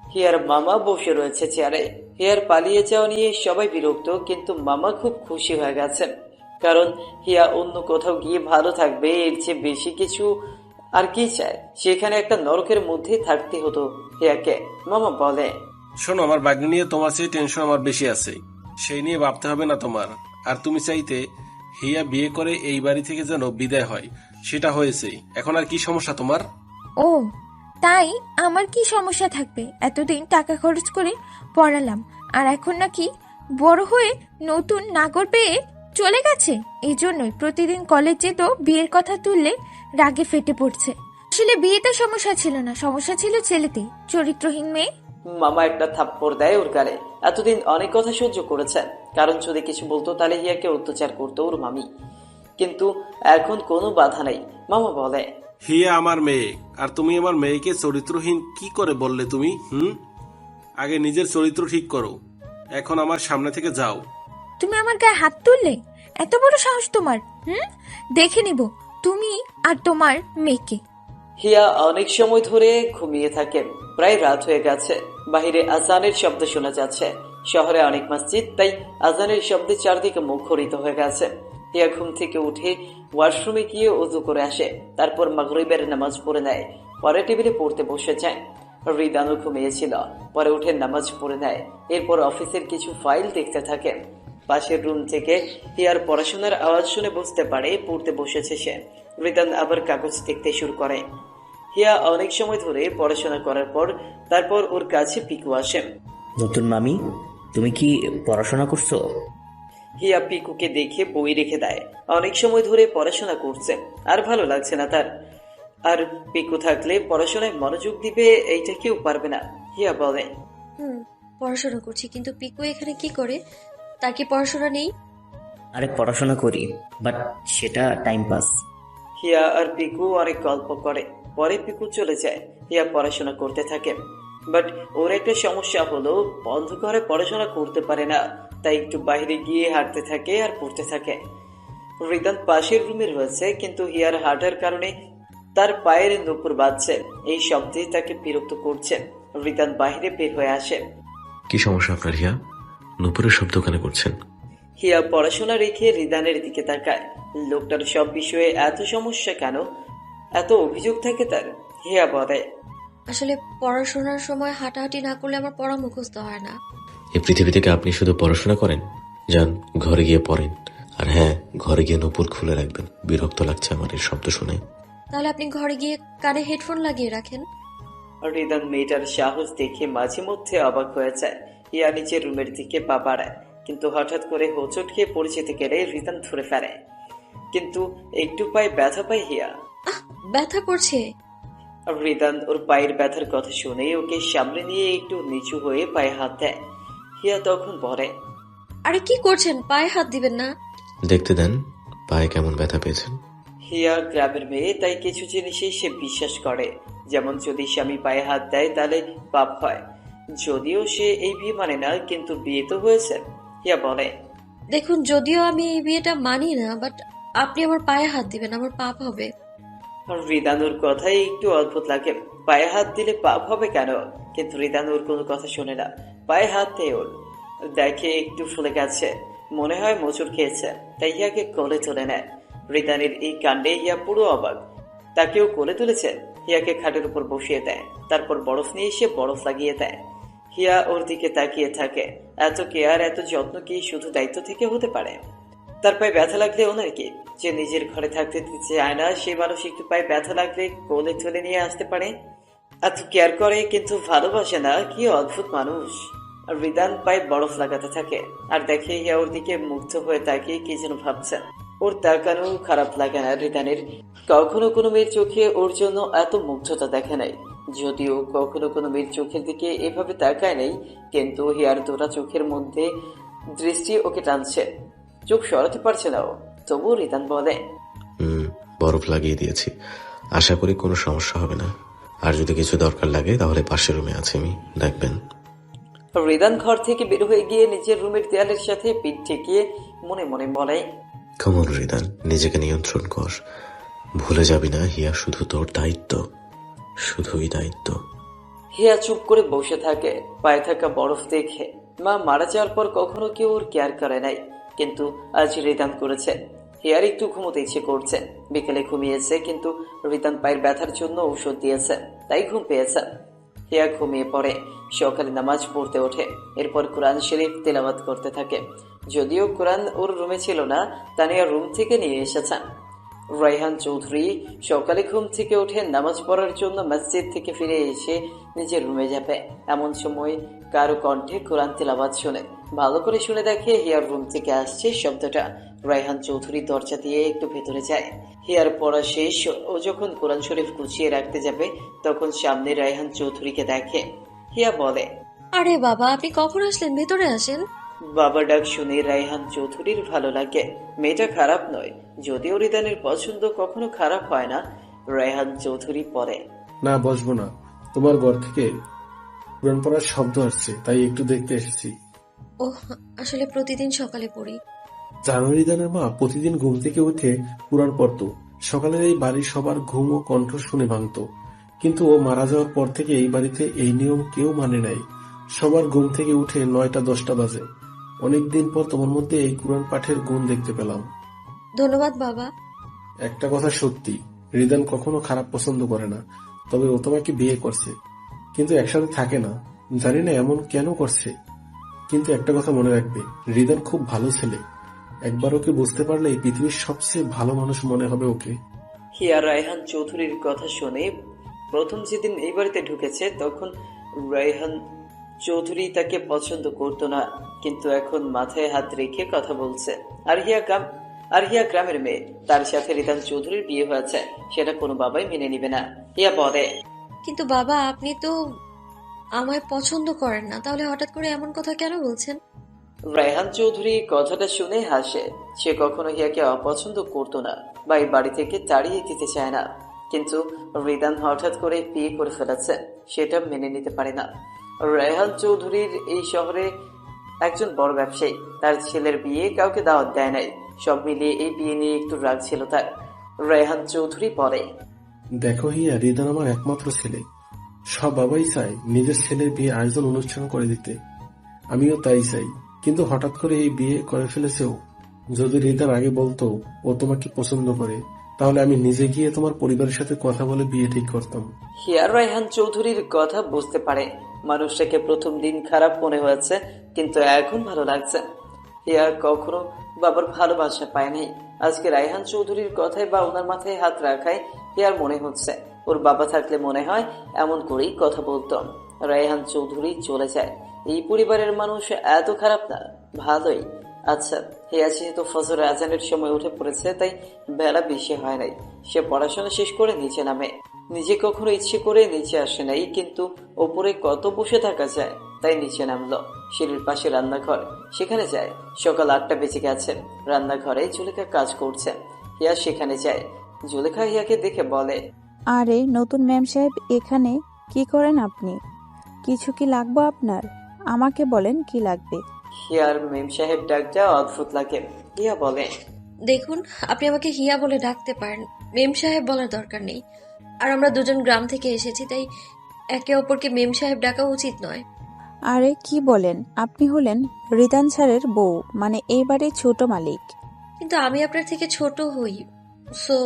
হিয়ার মামা বসে রয়েছে চেয়ারে। হিয়ার পালিয়ে যাওয়া নিয়ে সবাই বিরক্ত, কিন্তু মামা খুব খুশি হয়ে গেছে, কারণ হিয়া অন্য কোথাও গিয়ে ভালো থাকবে, এর চেয়ে বেশি কিছু আর কি চায়। সেখানে একটা নরকের মধ্যে থাকতে হতো হিয়াকে। মামা বলে, শোনো, আমার ভাগ্নি নিয়ে তোমার চেয়ে টেনশন আমার বেশি আছে, সেই নিয়ে ভাবতে হবে না তোমার। আর তুমি চাইতে হিয়া বিয়ে করে এই বাড়ি থেকে যেন বিদায় হয়, সেটা হয়েছেই। এখন আর কি সমস্যা তোমার? ও তাই, আমার কি সমস্যা থাকবে? এতদিন টাকা খরচ করে পড়ালাম, আর এখন নাকি বড় হয়ে নতুন নাগর পেয়ে চলে গেছে। এই জন্যই প্রতিদিন কলেজ যেত, বিয়ের কথা তুললে রাগে ফেটে পড়ছে। আসলে বিয়েতে সমস্যা ছিল না, সমস্যা ছিল ছেলেতে, চরিত্রহীন মেয়ে। মামা একটা থাপ্পড় দেয় ওর গালে। এতদিন অনেক কথা সহ্য করেছেন, কারণ যদি কিছু বলতো তাহলে হিয়াকে অত্যাচার করতো ওর মামি। কিন্তু এখন কোনো বাধা নেই। মামা বলে, হিয়া আমার মেয়ে, আর তুমি আমার মেয়েকে চরিত্রহীন কি করে বললে তুমি? আগে নিজের চরিত্র ঠিক করো, এখন আমার সামনে থেকে যাও। তুমি আমার গায়ে হাত তুললে? এত বড় সাহস তোমার? দেখে নিব তুমি আর তোমার মেয়েকে। হিয়া অনেক সময় ধরে ঘুমিয়ে থাকেন। প্রায় রাত হয়ে গেছে। বাহিরে আজানের শব্দ শোনা যাচ্ছে। শহরে অনেক মসজিদ, তাই আজানের শব্দে চারদিকে মুখরিত হয়ে গেছে। হিয়া ঘুম থেকে উঠে ওয়াশরুমে গিয়ে ওযু করে আসে, তারপর মাগরিবের নামাজ পড়ে নেয়। পরে টেবিলে পড়তে বসে যায়। রিদানও ঘুমিয়েছিল, পরে উঠে নামাজ পড়ে নেয়। এরপর অফিসের কিছু ফাইল দেখতে থাকে। পাশের রুম থেকে হিয়ার পড়াশোনার আওয়াজ শুনে বুঝতে পারে পড়তে বসেছে সে। রিদান আবার কাগজ দেখতে শুরু করে। হিয়া অনেক সময় ধরে পড়াশোনা করার পর তারপর ওর কাছে পিকু আসে। নতুন মামি, তুমি কি পড়াশোনা করছো? হিয়া পিকুকে দেখে বই রেখে দেয়। অনেক সময় ধরে পড়াশোনা করছে, আর ভালো লাগছে না তার। আর পিকু থাকলে পড়াশোনায় মনোযোগ দিবে, এইটা কেউ পারবে না। হিয়া বলে, পড়াশোনা করছি, কিন্তু পিকু এখানে কি করে? তার কি পড়াশোনা নেই? আরে পড়াশোনা করি, বাট সেটা টাইম পাস। হিয়া আর পিকু অনেক গল্প করে। পরে পিকু চলে যায়। হিয়া পড়াশোনা করতে থাকে, বাট ওর একটা সমস্যা হলো বন্ধ করে পড়াশোনা করতে পারে না, তাই একটু বাইরে গিয়ে হাঁটতে থাকে আর পড়তে থাকে। রিদান পাশের রুমে রয়েছে, কিন্তু হিয়ার হাঁটার কারণে তার পায়ের নুপুর বাজছে। এই শব্দে তাকে বিরক্ত করছে। রিদান বাইরে বের হয়ে আসে। কি সমস্যা আপনার হিয়া? নুপুরের শব্দ কেন করছেন? হিয়া পড়াশোনা রেখে রিদানের দিকে তাকায়। লোকটার সব বিষয়ে এত সমস্যা কেন? এত অভিযোগ থাকে তার? হিয়া বলে, আসলে পড়াশোনার সময় হাঁটাহাঁটি না করলে আমার পড়া মুখস্থ হয় না। এই পৃথিবী থেকে আপনি শুধু পড়াশোনা করেন? যান ঘরে গিয়ে পড়েন। আর হ্যাঁ, ঘরে গিয়ে নুপুর খুলে রাখবেন। বিরক্ত লাগছে আমার এই শব্দ শুনে। তাহলে আপনি ঘরে গিয়ে কানে হেডফোন লাগিয়ে রাখেন। রিদান মেয়েটার সাহস দেখে মাঝে মধ্যে অবাক হয়ে যায়। হিয়া নিচের রুমের দিকে পা বাড়ায়, কিন্তু হঠাৎ করে হোঁচট খেয়ে পড়ে যেতে গেলে রিদান ধরে ফেলে। কিন্তু একটু পায়ে ব্যথা পায় হিয়া। ব্যথা করছে? রিদান ওর পায়ের ব্যথার কথা শুনে ওকে সামনে নিয়ে একটু নিচু হয়ে পায়ে হাত দেয়। হিয়া তখন বলে, আরে কি করছেন? পায়ে হাত দিবেন না। দেখতে দেন পায়ে কেমন ব্যথা পেয়েছেন। হিয়া গ্রামের মেয়ে, তাই কিছু জিনিসে সে বিশ্বাস করে। যেমন যদি স্বামী পায়ে হাত দেয় তাহলে পাপ হয়। যদিও সে এই বিয়ে মানে না, কিন্তু বিয়ে তো হয়েছে। হিয়া বলে, দেখুন, যদিও আমি এই বিয়েটা মানি না, বাট আপনি আমার পায়ে হাত দিবেন, আমার পাপ হবে। রিদানুর কথাই একটু অদ্ভুত লাগে। পায়ে হাত দিলে পাপ হবে কেন? কিন্তু রিদানুর কোনো কথা শোনে না। পায়ে হাত দেয় ওর, দেখে একটু ফুলে গেছে, মনে হয় মোচড় খেয়েছে, তাই হিয়াকে কোলে তুলে নেয়। রিদানের এই কাণ্ডে হিয়া পুরো অবাক। তাকেও কোলে তুলেছে। হিয়াকে খাটের উপর বসিয়ে দেয়, তারপর বরফ নিয়ে এসে বরফ লাগিয়ে দেয়। হিয়া ওর দিকে তাকিয়ে থাকে। এত কেয়ার, এত যত্ন কি শুধু দায়িত্ব থেকে হতে পারে? তার পায়ে ব্যথা লাগলে ওনার কি? যে নিজের ঘরে থাকতে দিতে চায় না, সেই মানুষ একটু পায়ে ব্যথা লাগলে কোলে তুলে নিয়ে আসতে পারে। এত কেয়ার করে কিন্তু ভালোবাসে না। কি অদ্ভুত মানুষ। রিদান পায়ে বরফ লাগাতে থাকে আর দেখে হিয়া ওর দিকে মুগ্ধ হয়ে তাকিয়ে কি যেন ভাবছে। ওর তাকানো খারাপ লাগে না রিদানের। কখনো কোনো মেয়ের চোখে ওর জন্য এত মুগ্ধতা দেখে নাই। যদিও কখনো কোনো মেয়ের চোখের দিকে এভাবে তাকায় নাই, কিন্তু হিয়ার দুটা চোখের মধ্যে দৃষ্টি ওকে টানছে। চোখ সরাতে পারছে না ও। তবুও রিদান বলে, বরফ লাগিয়ে দিয়েছি, আশা করি কোনো সমস্যা হবে না। আর যদি কিছু দরকার লাগে তাহলে পাশের রুমে আছে, আমি দেখবেন। রিদান ঘর থেকে বের হয়ে গিয়ে নিজের রুমের দেয়ালের সাথে পিঠ ঠেকিয়ে মনে মনে বলে, কেমন রিদান, নিজেকে নিয়ন্ত্রণ কর। ভুলে যাবি না হিয়া শুধু তোর দায়িত্ব, শুধুই দায়িত্ব। হিয়া চুপ করে বসে থাকে পায়ে থাকা বরফ দেখে। মা মারা যাওয়ার পর কখনো কেউ ওর কেয়ার করে নাই, কিন্তু আজ রিদান করেছে। হিয়ার একটু ঘুমোতে ইচ্ছে করছে। বিকেলে ঘুমিয়েছে, কিন্তু রিদান পায়ের ব্যথার জন্য ঔষধ দিয়েছে, তাই ঘুম পেয়েছে। হিয়া ঘুমিয়ে পড়ে। সকালে নামাজ পড়তে ওঠে। এরপর কোরআন শরীফ তেলাওয়াত করতে থাকে। যদিও কোরআন ওর রুমে ছিল না, তানিয়া রুম থেকে নিয়ে এসেছেন। রায়হান চৌধুরী সকালে ঘুম থেকে উঠে নামাজ পড়ার জন্য মসজিদ থেকে ফিরে এসে নিজের রুমে যাবে। এমন সময় কারো কণ্ঠে কোরআন তেলাওয়াত শুনে ভালো করে শুনে দেখে হিয়ার রুম থেকে আসছে শব্দটা। রায়হান চৌধুরী দরজা দিয়ে একটু ভেতরে যায়। হিয়ার পড়া শেষ, ও যখন কোরআন শরীফ গুছিয়ে রাখতে যাবে তখন সামনে রায়হান চৌধুরীকে দেখে। হিয়া বলে, আরে বাবা, আপনি কখন আসলেন? ভেতরে আসেন। বাবা ডাক শুনে রায়হান চৌধুরীর ভালো লাগে। মেয়েটা খারাপ নয়, যদিও রিদানের পছন্দ কখনো খারাপ হয় না। রায়হান চৌধুরী পড়ে, না বসবো না, তোমার ঘর থেকে কোরআন পড়ার শব্দ আসছে, তাই একটু দেখতে এসেছি। ওহ, আসলে প্রতিদিন সকালে পড়ি। জানুয়ারিদানের মা প্রতিদিন ঘুম থেকে উঠে কোরআন পড়তো। সকালে এই বাড়ির সবার ঘুম ও কণ্ঠ শুনে ভাঙত। কিন্তু ও মারা যাওয়ার পর থেকে এই বাড়িতে এই নিয়ম কেউ মানে নাই। সবার ঘুম থেকে উঠে 9টা-10টা বাজে। অনেকদিন পর তোমার মধ্যে এই কোরআন পাঠের গুণ দেখতে পেলাম। ধন্যবাদ বাবা। একটা কথা সত্যি, রিদান কখনো খারাপ পছন্দ করে না, তবে ও তোমাকে বিয়ে করছে, কিন্তু একসাথে থাকে না। জানি না এমন কেন করছে, কিন্তু একটা কথা মনে রাখবে, রিদান খুব ভালো ছেলে। একবার ওকে বুঝতে পারলে এই পৃথিবীর সবচেয়ে ভালো মানুষ মনে হবে ওকে। হিয়া রায়হান চৌধুরীর কথা শুনে প্রথম যেদিন এই বাড়িতে ঢুকেছে তখন রায়হান চৌধুরী তাকে পছন্দ করতো না, কিন্তু এখন মাথায় হাত রেখে কথা বলছে। আর হিয়া গ্রামের মেয়ে, তার সাথে রিদান চৌধুরীর বিয়ে হয়েছে, সেটা কোনো বাবাই মেনে নিবে না। হিয়া বলে, কিন্তু বাবা, আপনি তো আমায় পছন্দ করেন না, তাহলে হঠাৎ করে এমন কথা কেন বলছেন? রায়হান চৌধুরী কথাটা শুনে হাসে। সে কখনো হিয়াকে অপছন্দ করতো না বা এই বাড়ি থেকে তাড়িয়ে দিতে চায় না, কিন্তু রিদান হঠাৎ করে বিয়ে করে ফেলেছে, সেটা মেনে নিতে পারে না। রায়হান চৌধুরীর এই শহরে একজন বড় ব্যবসায়ী, তার ছেলের বিয়ে কাউকে দাওয়াত দেয় নাই। সব মিলিয়ে এই বিয়ে নিয়ে একটু রাগ ছিল তার। রায়হান চৌধুরী বলে, দেখো হিয়া, রিদান আমার একমাত্র ছেলে। সব বাবাই চায় নিজের ছেলের বিয়ে আয়োজন অনুষ্ঠান করে দিতে, আমিও তাই চাই। কিন্তু হঠাৎ করে এই বিয়ে করে ফেলেছে ও। যদি রিদান আগে বলতো ও তোমাকে পছন্দ করে, তাহলে আমি নিজে গিয়ে তোমার পরিবারের সাথে কথা বলে বিয়ে ঠিক করতাম। হিয়া রায়হান চৌধুরীর কথা বুঝতে পারে। মানুষটাকে প্রথম দিন খারাপ মনে হয়েছে, কিন্তু এখন ভালো লাগছে। হিয়া কখনো বাবার ভালোবাসা পায় নাই। আজকে রায়হান চৌধুরীর কথায় বা ওনার মাথায় হাত রাখায় হিয়ার মনে হচ্ছে ওর বাবা থাকলে মনে হয় এমন করেই কথা বলতো। রায়হান চৌধুরী চলে যায়। এই পরিবারের মানুষ এত খারাপ না, ভালোই। আচ্ছা, হিয়া যেহেতু ফজর আজানের সময় উঠে পড়েছে, তাই বেলা বেশি হয় নাই। সে পড়াশোনা শেষ করে নিচে নামে। নিজে কখনো ইচ্ছে করে নিচে আসে নাই, কিন্তু ওপরে কত বসে থাকা যায়, তাই নিচে নামলো। সিঁড়ির পাশে রান্নাঘর, সেখানে যায়। সকাল 8টা বেজে গেছে। রান্নাঘরে জুলেখা কাজ করছে। হিয়া সেখানে যায়। জুলেখা হিয়াকে দেখে বলে, আরে নতুন ম্যাম সাহেব, এখানে কি করেন আপনি? কিছু কি লাগবে আপনার? আমাকে বলেন কি লাগবে। হিয়ার মেম সাহেব ডাকটা অদ্ভুত লাগে। হিয়া বলে, দেখুন, আপনি আমাকে হিয়া বলে ডাকতে পারেন, মেম সাহেব বলার দরকার নেই। আর আমরা দুজন গ্রাম থেকে এসেছি, তাই একে অপরকে মেম সাহেব ডাকা উচিত নয়। আরে কি বলেন, আপনি হলেন রিদান স্যারের বউ, মানে এই বাড়ির ছোট মালিক। কিন্তু আমি আপনার থেকে ছোট হই, সো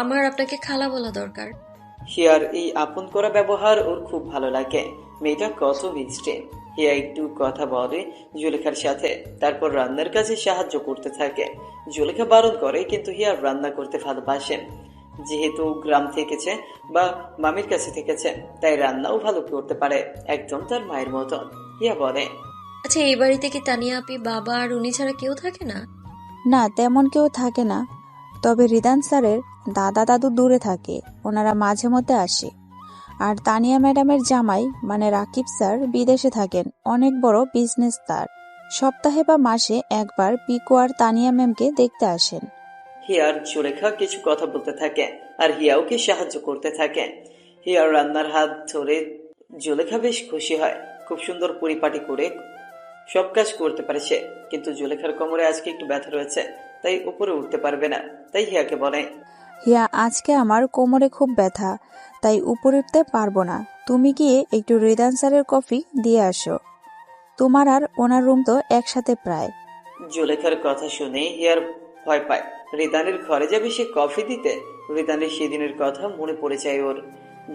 আমার আপনাকে খালা বলা দরকার। হিয়ার এই আপন করা ব্যবহার ওর খুব ভালো লাগে। মেয়েটা কত মিষ্টি। হিয়া একটু কথা বলে জুলেখার সাথে, তারপর রান্নার কাজে সাহায্য করতে থাকে। জুলেখা বারণ করে, কিন্তু হিয়া রান্না করতে ভালোবাসে। যেহেতু গ্রাম থেকেছে বা মামির কাছে থেকেছে, তাই রান্নাও ভালো করতে পারে, একদম তার মায়ের মতন। হিয়া বলে, আচ্ছা, এই বাড়িতে কি তানিয়া আপি, বাবা আর উনি ছাড়া কেউ থাকে না? না, তেমন কেউ থাকে না, তবে রিদান স্যারের দাদা দাদু দূরে থাকে, ওনারা মাঝে মধ্যে আসে। আর তানিয়া ম্যাডামের জামাই মানে রাকিব স্যার বিদেশে থাকেন, অনেক বড় বিজনেস তার। সপ্তাহে বা মাসে একবার পিকো আর তানিয়া ম্যামকে দেখতে আসেন। হিয়ার জুলেখা কিছু কথা বলতে থাকে আর হিয়া ওকে সাহায্য করতে থাকে। হিয়ার রান্নার হাত ধরে জুলেখা বেশ খুশি হয়। খুব সুন্দর পরিপাটি করে সব কাজ করতে পারে সে, কিন্তু জুলেখার কোমরে আজকে একটু ব্যথা রয়েছে, তাই উপরে উঠতে পারবে না। তাই হিয়াকে বলে, হিয়া, আজকে আমার কোমরে খুব ব্যথা, তাই উপরে উঠতে পারবো না। তুমি গিয়ে একটু রিদান স্যারের কফি দিয়ে আসো, তোমার আর ওনার রুম তো একসাথে প্রায়। জুলেখার কথা শুনে হিয়ার ভয় পায়। রিদানের ঘরে যাবে সে কফি দিতে? রিদানের সেদিনের কথা মনে পড়ে যায় ওর।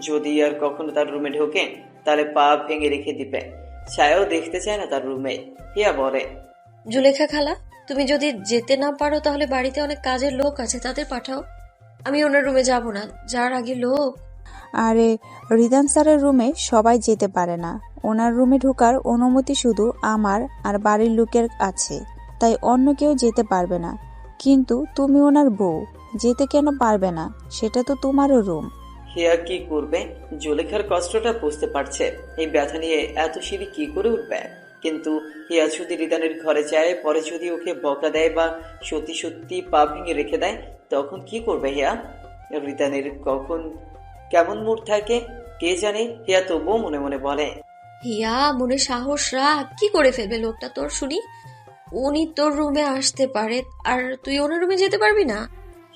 যদি আর কখনো তার রুমে ঢোকে, তাহলে পা ভেঙে রেখে দিবে। ছায়াও দেখতে চায় না তার রুমে। হিয়া বলে, জুলেখা খালা, তুমি যদি যেতে না পারো তাহলে বাড়িতে অনেক কাজের লোক আছে, তাদের পাঠাও। আমি ওনার রুমে যাব না, যার আগে লোক। আরে রিদান স্যারের রুমে সবাই যেতে পারে না। ওনার রুমে ঢোকার অনুমতি শুধু আমার আর বাড়ির লোকের আছে, তাই অন্য কেউ যেতে পারবে না। কিন্তু তুমি ওনার বউ, যেতে কেন পারবে না? সেটা তো তোমারও রুম। হিয়া কি করবে? জুলেখার কষ্টটা বুঝতে পারছে। এই ব্যথা নিয়ে এত সিঁড়ি কি করে উঠবে? কিন্তু হিয়া যদি রিদানের ঘরে যায়, পরে যদি ওকে বকা দেয় বা সত্যি সত্যি পা ভেঙে রেখে দেয়, তখন কি করবে হিয়া? রিদানের কখন কেমন মুড থাকে কে জানে। হিয়া তবুও মনে মনে বলে, হিয়া মনে সাহস রাখ, কি করে ফেলবে লোকটা তোর শুনি? উনি তোর রুমে আসতে পারে আর তুই ওনার রুমে যেতে পারবি না?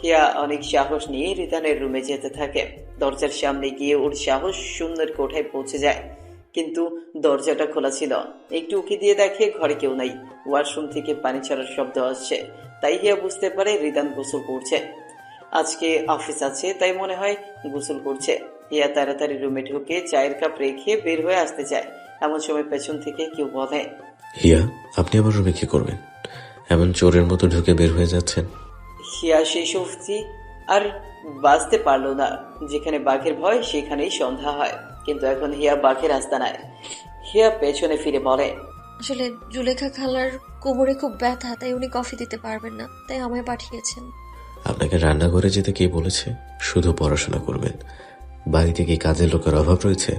হিয়া অনেক সাহস নিয়ে রিদানের রুমে যেতে থাকে। দরজার সামনে গিয়ে ওর সাহস সুন্দর কোঠায় পৌঁছে যায়, কিন্তু দরজাটা খোলা ছিল। একটু উকি দিয়ে দেখে ঘরে কেউ নাই। ওয়াশরুম থেকে পানি ছাড়ার শব্দ আসছে, তাই হিয়া বুঝতে পারে রিদান গোসল করছে। আজকে অফিস আছে, তাই মনে হয় গোসল করছে। হিয়া তাড়াতাড়ি রুমে ঢুকে চায়ের কাপ রেখে বের হয়ে আসতে চায়। এমন সময় পেছন থেকে কেউ বলে, হিয়া, আপনি আমার রুমে কি করবেন? এমন চোরের মতো ঢুকে বের হয়ে যাচ্ছেন। হিয়া সেই সবজি আর বাঁচতে পারলো না। যেখানে বাঘের ভয় সেখানেই সন্ধ্যা হয়, কিন্তু এখন হিয়া বাঘের আস্তানায়। হিয়া পেছনে ফিরে বলে, আসলে জুলেখা খালার কোমরে খুব ব্যথা, তাই উনি কফি দিতে পারবেন না, তাই আমায় পাঠিয়েছেন। আপনাকে রান্নাঘরে যেতে কে বলেছে? শুধু পড়াশোনা করবেন। বাড়িতে কি কাজের লোকের অভাব রয়েছে?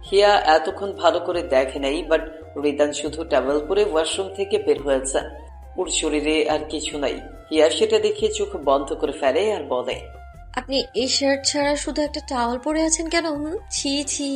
হিয়া এতক্ষণ ভালো করে দেখে নাই, বাট রিদান শুধু টাওয়েল পরে ওয়াশরুম থেকে বের হয়েছে। ওর শরীরে আর কিছু নাই। হিয়া সেটা দেখে চোখ বন্ধ করে ফেলে আর বলে, আপনি এই শার্ট ছাড়া শুধু একটা টাওয়াল পরে আছেন কেন? ছি ছি।